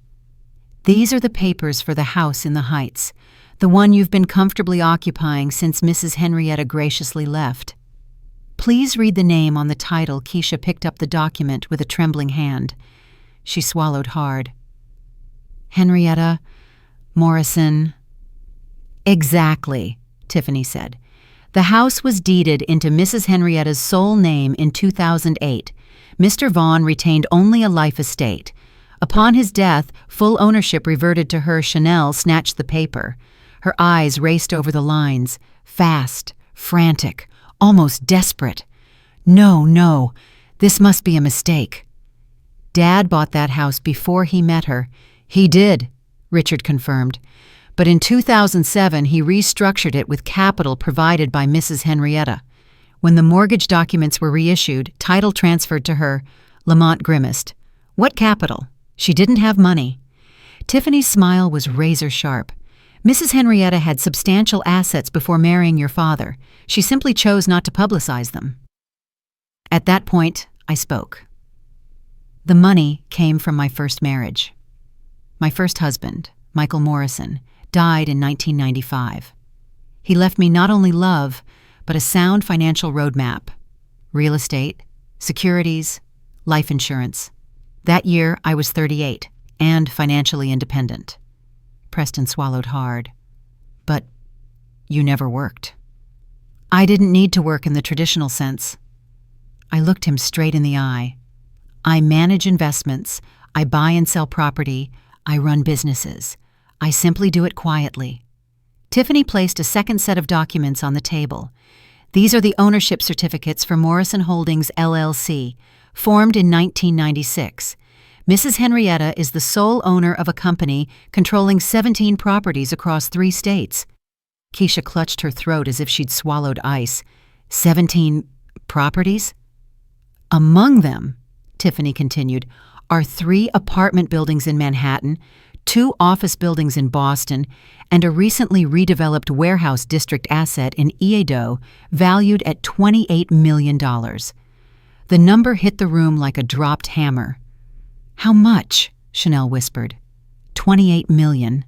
These are the papers for the house in the Heights, the one you've been comfortably occupying since Mrs. Henrietta graciously left. Please read the name on the title. Keisha picked up the document with a trembling hand. She swallowed hard. Henrietta Morrison. Exactly, Tiffany said. The house was deeded into Mrs. Henrietta's sole name in 2008. Mr. Vaughn retained only a life estate. Upon his death, full ownership reverted to her. Chanel snatched the paper. Her eyes raced over the lines, fast, frantic, almost desperate. No, this must be a mistake. Dad bought that house before he met her. He did, Richard confirmed. But in 2007, he restructured it with capital provided by Mrs. Henrietta. When the mortgage documents were reissued, title transferred to her. Lamont grimaced. What capital? She didn't have money. Tiffany's smile was razor sharp. Mrs. Henrietta had substantial assets before marrying your father. She simply chose not to publicize them. At that point, I spoke. The money came from my first marriage. My first husband, Michael Morrison, died in 1995. He left me not only love, but a sound financial roadmap: real estate, securities, life insurance. That year, I was 38 and financially independent. Preston swallowed hard. But you never worked. I didn't need to work in the traditional sense. I looked him straight in the eye. I manage investments. I buy and sell property. I run businesses. I simply do it quietly. Tiffany placed a second set of documents on the table. These are the ownership certificates for Morrison Holdings, LLC, formed in 1996. Mrs. Henrietta is the sole owner of a company controlling 17 properties across 3 states. Keisha clutched her throat as if she'd swallowed ice. 17 properties? Among them, Tiffany continued, are 3 apartment buildings in Manhattan, 2 office buildings in Boston, and a recently redeveloped warehouse district asset in Edo valued at $28 million. The number hit the room like a dropped hammer. How much? Chanel whispered. $28 million.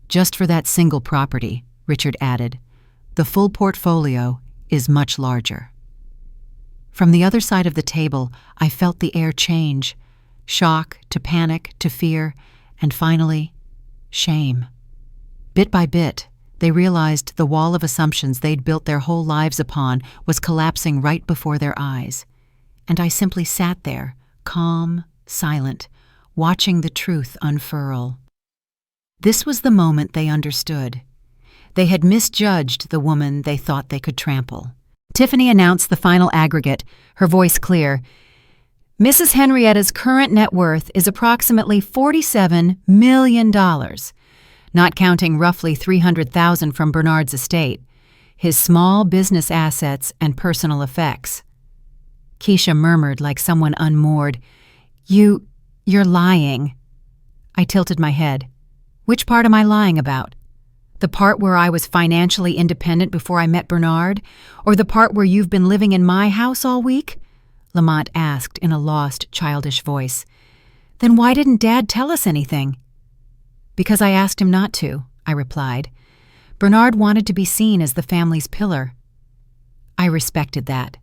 Just for that single property, Richard added. The full portfolio is much larger. From the other side of the table, I felt the air change. Shock to panic to fear, and finally, shame. Bit by bit, they realized the wall of assumptions they'd built their whole lives upon was collapsing right before their eyes. And I simply sat there, calm, silent, watching the truth unfurl. This was the moment they understood. They had misjudged the woman they thought they could trample. Tiffany announced the final aggregate, her voice clear. Mrs. Henrietta's current net worth is approximately $47 million, not counting roughly $300,000 from Bernard's estate, his small business assets and personal effects. Keisha murmured like someone unmoored, You're lying. I tilted my head. Which part am I lying about? The part where I was financially independent before I met Bernard, or the part where you've been living in my house all week?" Lamont asked in a lost, childish voice. "Then why didn't Dad tell us anything?" "Because I asked him not to," I replied. "Bernard wanted to be seen as the family's pillar." I respected that.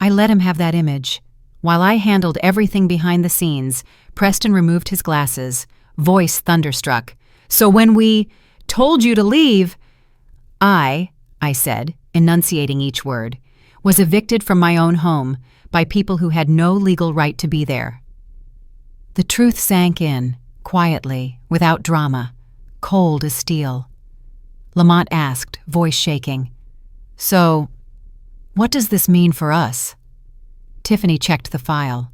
I let him have that image. While I handled everything behind the scenes, Preston removed his glasses, voice thunderstruck. "So when we told you to leave, I said, enunciating each word, was evicted from my own home by people who had no legal right to be there." The truth sank in, quietly, without drama, cold as steel. Lamont asked, voice shaking, "So, what does this mean for us?" Tiffany checked the file.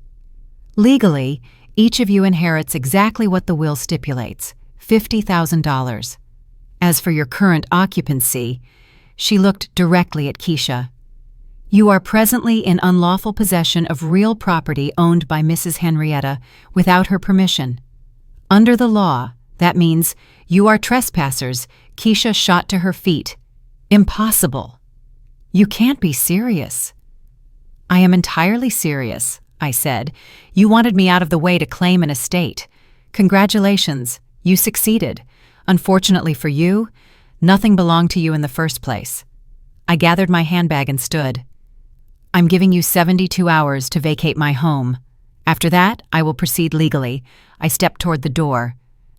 "Legally, each of you inherits exactly what the will stipulates, $50,000. As for your current occupancy," she looked directly at Keisha, "you are presently in unlawful possession of real property owned by Mrs. Henrietta without her permission. Under the law, that means you are trespassers." Keisha shot to her feet. "Impossible. You can't be serious." "I am entirely serious," I said. "You wanted me out of the way to claim an estate. Congratulations, you succeeded. Unfortunately for you, nothing belonged to you in the first place." I gathered my handbag and stood. "I'm giving you 72 hours to vacate my home. After that, I will proceed legally." I stepped toward the door.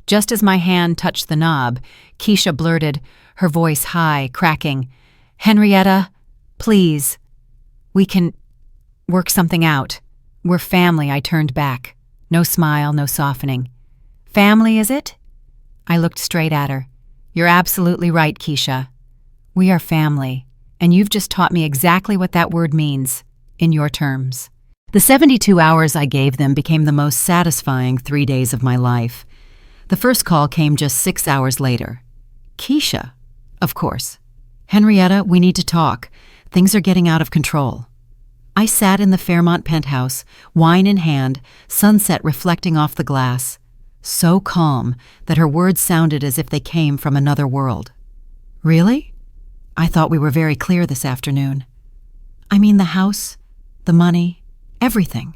Just as my hand touched the knob, Keisha blurted, her voice high, cracking, "Henrietta, please. We can work something out. We're family." I turned back. No smile, no softening. "Family, is it?" I looked straight at her. "You're absolutely right, Keisha. We are family, and you've just taught me exactly what that word means, in your terms." The 72 hours I gave them became the most satisfying 3 days of my life. The first call came just 6 hours later. "Keisha, of course. Henrietta, we need to talk. Things are getting out of control." I sat in the Fairmont penthouse, wine in hand, sunset reflecting off the glass, so calm that her words sounded as if they came from another world. "Really? I thought we were very clear this afternoon. I mean the house, the money, everything.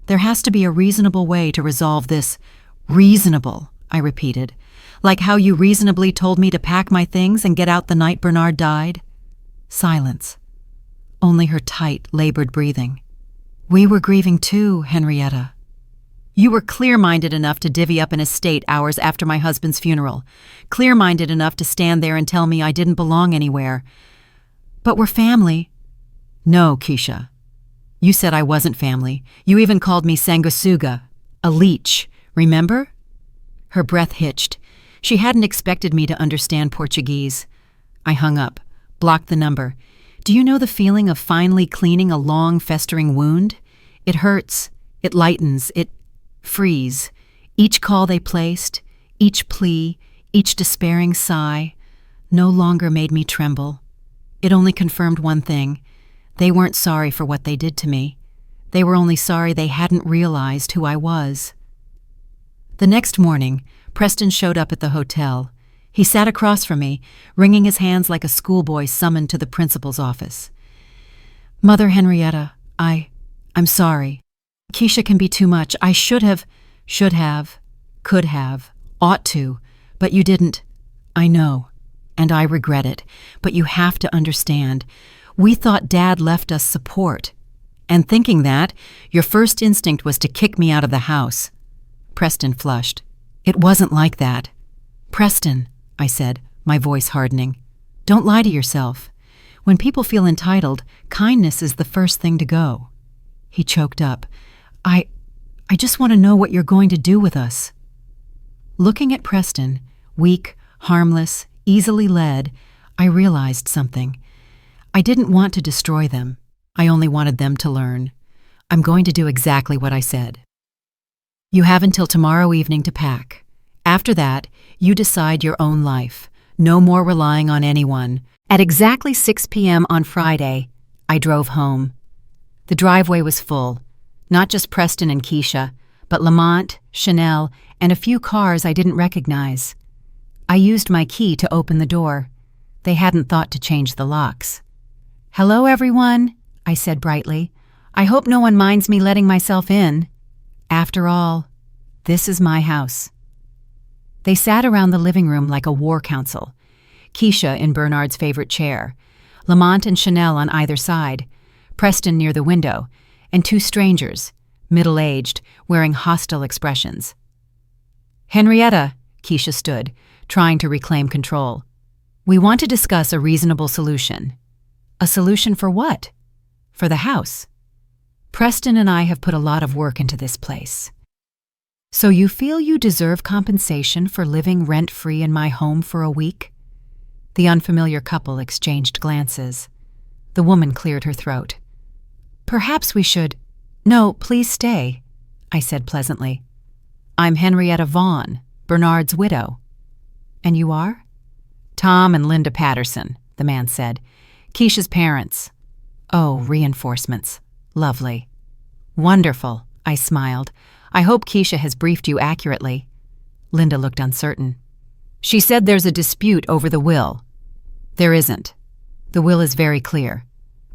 There has to be a reasonable way to resolve this." "Reasonable," I repeated, "like how you reasonably told me to pack my things and get out the night Bernard died." Silence. Only her tight, labored breathing. "We were grieving too, Henrietta. You were clear-minded enough to divvy up an estate hours after my husband's funeral, clear-minded enough to stand there and tell me I didn't belong anywhere. But we're family." "No, Keisha. You said I wasn't family. You even called me sanguisuga, a leech, remember?" Her breath hitched. She hadn't expected me to understand Portuguese. I hung up, blocked the number. Do you know the feeling of finally cleaning a long, festering wound? It hurts. It lightens. It frees. Each call they placed, each plea, each despairing sigh, no longer made me tremble. It only confirmed one thing. They weren't sorry for what they did to me. They were only sorry they hadn't realized who I was. The next morning, Preston showed up at the hotel. He sat across from me, wringing his hands like a schoolboy summoned to the principal's office. "Mother Henrietta, I'm sorry. Keisha can be too much. I should have, could have, ought to, but you didn't. I know, and I regret it, but you have to understand. We thought Dad left us support, and thinking that, your first instinct was to kick me out of the house." Preston flushed. "It wasn't like that." "Preston," I said, my voice hardening, "don't lie to yourself. When people feel entitled, kindness is the first thing to go." He choked up. I just want to know what you're going to do with us." Looking at Preston, weak, harmless, easily led, I realized something. I didn't want to destroy them. I only wanted them to learn. I'm going to do exactly what I said. "You have until tomorrow evening to pack. After that, you decide your own life. No more relying on anyone." At exactly 6 p.m. on Friday, I drove home. The driveway was full. Not just Preston and Keisha, but Lamont, Chanel, and a few cars I didn't recognize. I used my key to open the door. They hadn't thought to change the locks. "Hello, everyone," I said brightly. "I hope no one minds me letting myself in. After all, this is my house." They sat around the living room like a war council. Keisha in Bernard's favorite chair, Lamont and Chanel on either side, Preston near the window, and two strangers, middle-aged, wearing hostile expressions. "Henrietta," Keisha stood, trying to reclaim control. "We want to discuss a reasonable solution." "A solution for what?" "For the house. Preston and I have put a lot of work into this place. So you feel you deserve compensation for living rent-free in my home for a week?" The unfamiliar couple exchanged glances. The woman cleared her throat. "Perhaps we should—" "No, please stay," I said pleasantly. "I'm Henrietta Vaughn, Bernard's widow." "And you are?" "Tom and Linda Patterson," the man said. "Keisha's parents." "Oh, reinforcements. Lovely." "Wonderful," I smiled. "I hope Keisha has briefed you accurately." Linda looked uncertain. "She said there's a dispute over the will." "There isn't. The will is very clear.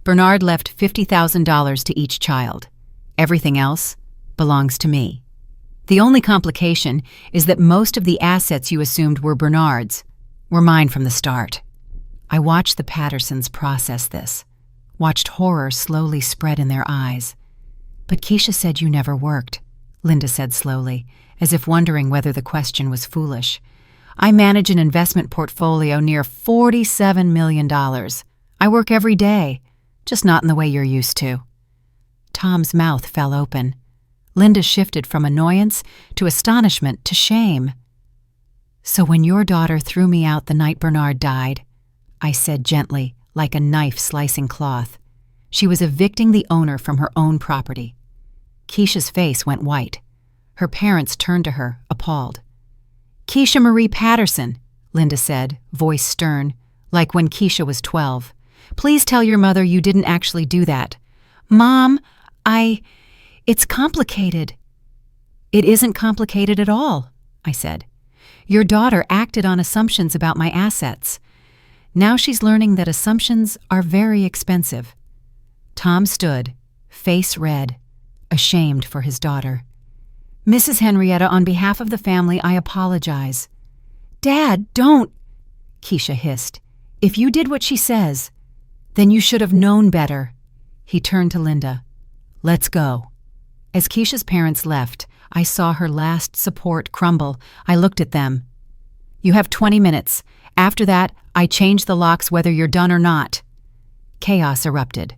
Bernard left $50,000 to each child. Everything else belongs to me. The only complication is that most of the assets you assumed were Bernard's were mine from the start." I watched the Pattersons process this, watched horror slowly spread in their eyes. "But Keisha said you never worked," Linda said slowly, as if wondering whether the question was foolish. "I manage an investment portfolio near $47 million. I work every day, just not in the way you're used to." Tom's mouth fell open. Linda shifted from annoyance to astonishment to shame. "So when your daughter threw me out the night Bernard died," I said gently, like a knife slicing cloth, "she was evicting the owner from her own property." Keisha's face went white. Her parents turned to her, appalled. "Keisha Marie Patterson," Linda said, voice stern, like when Keisha was 12. "Please tell your mother you didn't actually do that." "Mom, it's complicated." "It isn't complicated at all," I said. "Your daughter acted on assumptions about my assets. Now she's learning that assumptions are very expensive." Tom stood, face red, ashamed for his daughter. "Mrs. Henrietta, on behalf of the family, I apologize." "Dad, don't!" Keisha hissed. "If you did what she says, then you should have known better." He turned to Linda. "Let's go." As Keisha's parents left, I saw her last support crumble. I looked at them. "You have 20 minutes. After that, I change the locks whether you're done or not." Chaos erupted.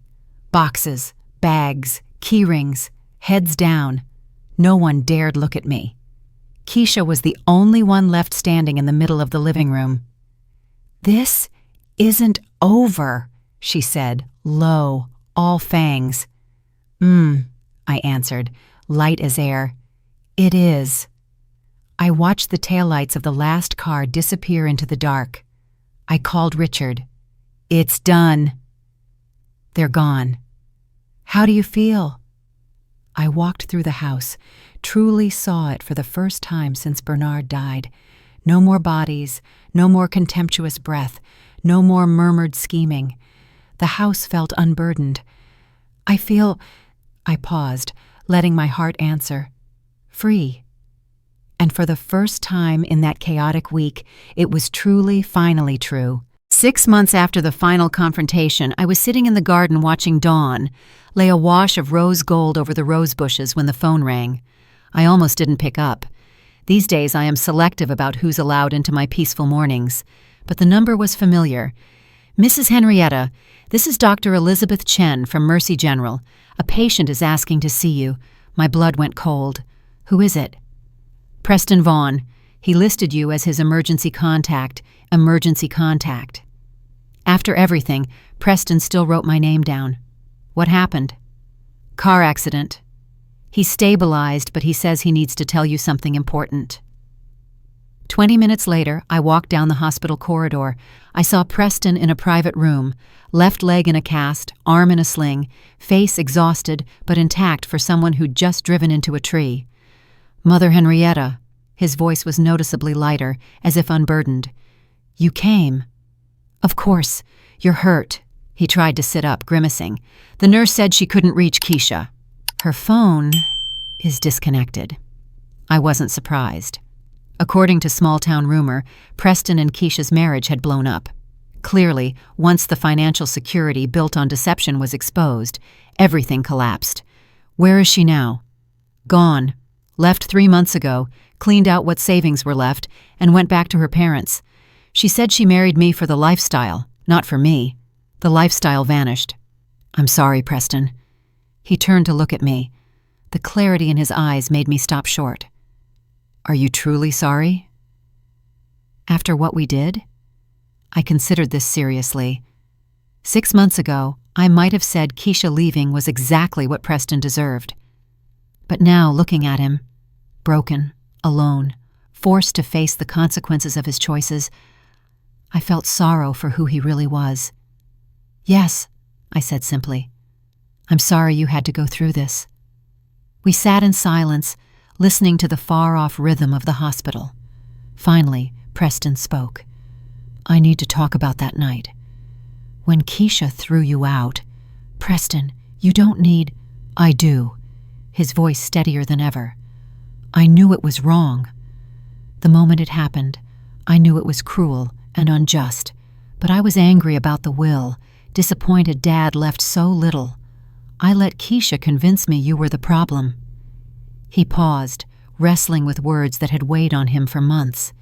Boxes, bags, key rings, heads down. No one dared look at me. Keisha was the only one left standing in the middle of the living room. "This isn't over," she said, low, all fangs. I answered, light as air. "It is." I watched the taillights of the last car disappear into the dark. I called Richard. "It's done." "They're gone." "How do you feel?" I walked through the house, truly saw it for the first time since Bernard died. No more bodies, no more contemptuous breath, no more murmured scheming. The house felt unburdened. I paused, letting my heart answer, "Free." And for the first time in that chaotic week, it was truly, finally true. 6 months after the final confrontation, I was sitting in the garden watching dawn lay a wash of rose gold over the rose bushes when the phone rang. I almost didn't pick up. These days I am selective about who's allowed into my peaceful mornings. But the number was familiar. "Mrs. Henrietta, this is Dr. Elizabeth Chen from Mercy General. A patient is asking to see you." My blood went cold. "Who is it?" "Preston Vaughn. He listed you as his emergency contact. Emergency contact." After everything, Preston still wrote my name down. "What happened?" "Car accident. He's stabilized, but he says he needs to tell you something important." 20 minutes later, I walked down the hospital corridor. I saw Preston in a private room, left leg in a cast, arm in a sling, face exhausted but intact for someone who'd just driven into a tree. "Mother Henrietta," His voice was noticeably lighter, as if unburdened. "You came." "Of course. You're hurt." He tried to sit up, grimacing. "The nurse said she couldn't reach Keisha. Her phone is disconnected." I wasn't surprised. According to small-town rumor, Preston and Keisha's marriage had blown up. Clearly, once the financial security built on deception was exposed, everything collapsed. Where is she now? Gone. Left 3 months ago, cleaned out what savings were left, and went back to her parents. She said she married me for the lifestyle, not for me. The lifestyle vanished. "I'm sorry, Preston." He turned to look at me. The clarity in his eyes made me stop short. "Are you truly sorry?" After what we did? I considered this seriously. 6 months ago, I might have said Keisha leaving was exactly what Preston deserved. But now, looking at him, broken, alone, forced to face the consequences of his choices, I felt sorrow for who he really was. "Yes," I said simply. "I'm sorry you had to go through this." We sat in silence, listening to the far-off rhythm of the hospital. Finally, Preston spoke. "I need to talk about that night. When Keisha threw you out." "Preston, you don't need—" "I do." His voice steadier than ever. "I knew it was wrong. The moment it happened, I knew it was cruel and unjust, but I was angry about the will, disappointed Dad left so little. I let Keisha convince me you were the problem." He paused, wrestling with words that had weighed on him for months.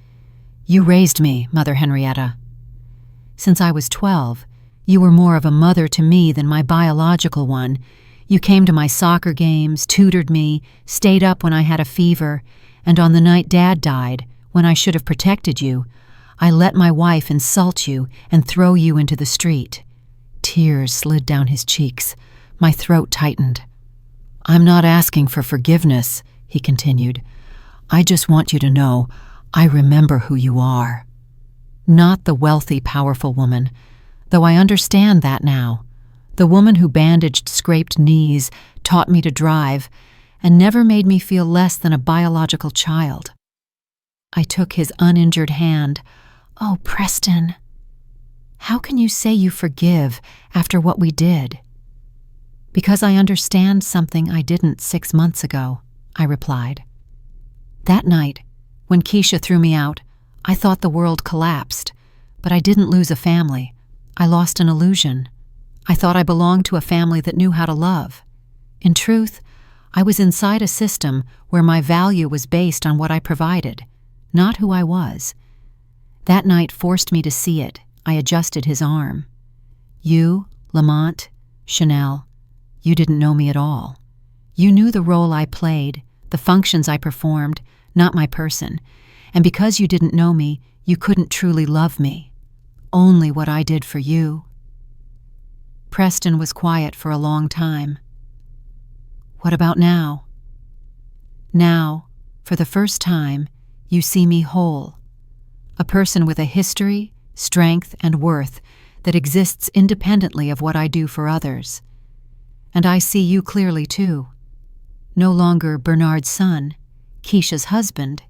"You raised me, Mother Henrietta. Since I was 12, you were more of a mother to me than my biological one. You came to my soccer games, tutored me, stayed up when I had a fever, and on the night Dad died, when I should have protected you, I let my wife insult you and throw you into the street." Tears slid down his cheeks. My throat tightened. "I'm not asking for forgiveness," he continued. "I just want you to know I remember who you are. Not the wealthy, powerful woman, though I understand that now. The woman who bandaged scraped knees, taught me to drive, and never made me feel less than a biological child." I took his uninjured hand. "Oh, Preston, how can you say you forgive after what we did?" "Because I understand something I didn't 6 months ago," I replied. "That night, when Keisha threw me out, I thought the world collapsed, but I didn't lose a family. I lost an illusion. I thought I belonged to a family that knew how to love. In truth, I was inside a system where my value was based on what I provided, not who I was. That night forced me to see it." I adjusted his arm. "You, Lamont, Chanel, you didn't know me at all. You knew the role I played, the functions I performed, not my person. And because you didn't know me, you couldn't truly love me. Only what I did for you." Preston was quiet for a long time. "What about now?" "Now, for the first time, you see me whole. A person with a history, strength, and worth that exists independently of what I do for others. And I see you clearly, too. No longer Bernard's son, Keisha's husband,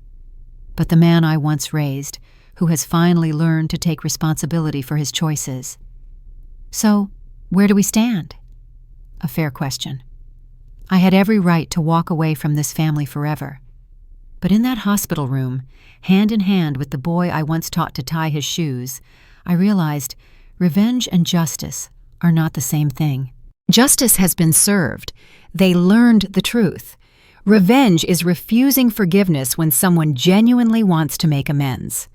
but the man I once raised, who has finally learned to take responsibility for his choices. So, where do we stand?" A fair question. I had every right to walk away from this family forever. But in that hospital room, hand in hand with the boy I once taught to tie his shoes, I realized revenge and justice are not the same thing. Justice has been served. They learned the truth. Revenge is refusing forgiveness when someone genuinely wants to make amends.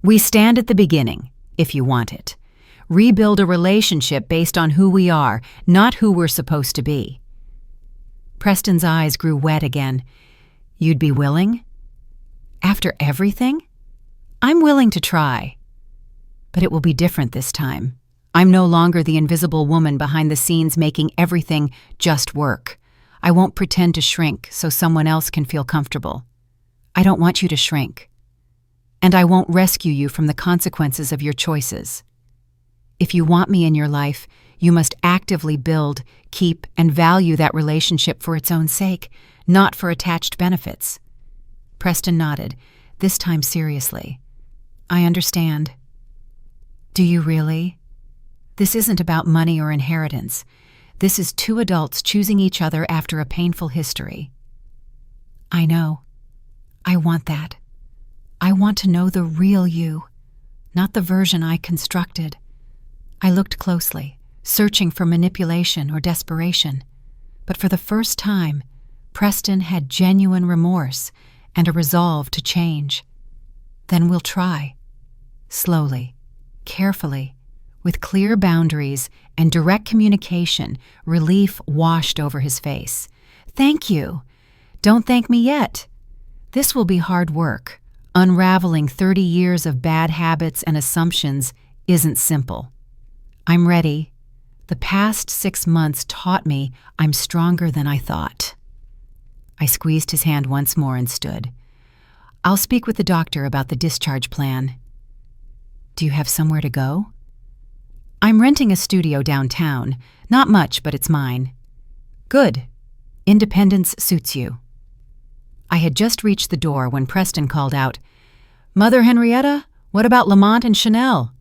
We stand at the beginning, if you want it. Rebuild a relationship based on who we are, not who we're supposed to be. Preston's eyes grew wet again. "You'd be willing? After everything?" "I'm willing to try. But it will be different this time. I'm no longer the invisible woman behind the scenes making everything just work. I won't pretend to shrink so someone else can feel comfortable. I don't want you to shrink. And I won't rescue you from the consequences of your choices. If you want me in your life, you must actively build, keep, and value that relationship for its own sake, not for attached benefits. Preston nodded, this time seriously. I understand. Do you really? This isn't about money or inheritance. This is two adults choosing each other after a painful history. I know. I want that. I want to know the real you, not the version I constructed. I looked closely, searching for manipulation or desperation. But for the first time, Preston had genuine remorse and a resolve to change. Then we'll try. Slowly, carefully, with clear boundaries and direct communication, relief washed over his face. Thank you. Don't thank me yet. This will be hard work. Unraveling 30 years of bad habits and assumptions isn't simple. I'm ready. The past 6 months taught me I'm stronger than I thought. I squeezed his hand once more and stood. I'll speak with the doctor about the discharge plan. Do you have somewhere to go? I'm renting a studio downtown. Not much, but it's mine. Good. Independence suits you. I had just reached the door when Preston called out, Mother Henrietta, what about Lamont and Chanel?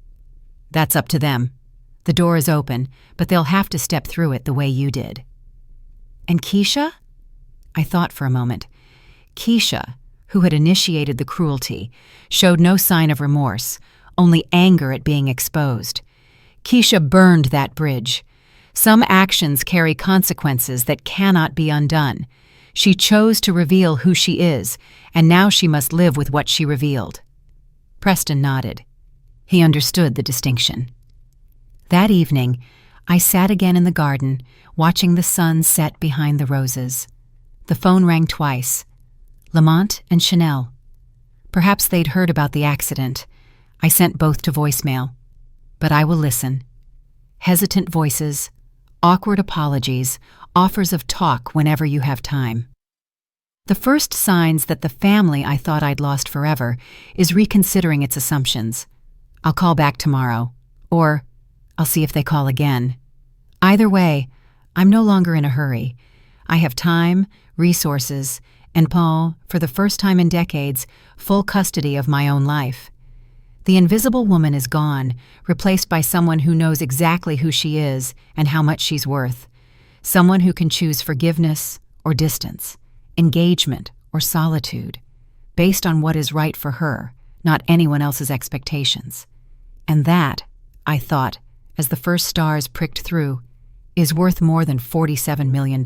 That's up to them. The door is open, but they'll have to step through it the way you did. And Keisha? I thought for a moment. Keisha, who had initiated the cruelty, showed no sign of remorse, only anger at being exposed. Keisha burned that bridge. Some actions carry consequences that cannot be undone. She chose to reveal who she is, and now she must live with what she revealed. Preston nodded. He understood the distinction. That evening, I sat again in the garden, watching the sun set behind the roses. The phone rang twice. Lamont and Chanel. Perhaps they'd heard about the accident. I sent both to voicemail. But I will listen. Hesitant voices, awkward apologies, offers of talk whenever you have time. The first signs that the family I thought I'd lost forever is reconsidering its assumptions. I'll call back tomorrow, or I'll see if they call again. Either way, I'm no longer in a hurry. I have time, resources, and Paul, for the first time in decades, full custody of my own life. The invisible woman is gone, replaced by someone who knows exactly who she is and how much she's worth. Someone who can choose forgiveness or distance, engagement or solitude, based on what is right for her, not anyone else's expectations. And that, I thought, as the first stars pricked through, is worth more than $47 million.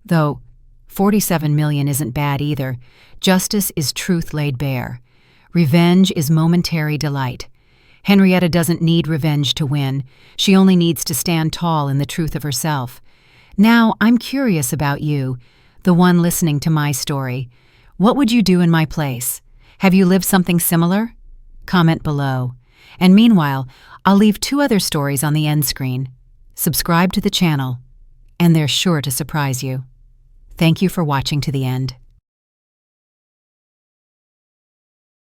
Though, $47 million isn't bad either. Justice is truth laid bare. Revenge is momentary delight. Henrietta doesn't need revenge to win. She only needs to stand tall in the truth of herself. Now, I'm curious about you, the one listening to my story. What would you do in my place? Have you lived something similar? Comment below. And meanwhile, I'll leave 2 other stories on the end screen. Subscribe to the channel, and they're sure to surprise you. Thank you for watching to the end.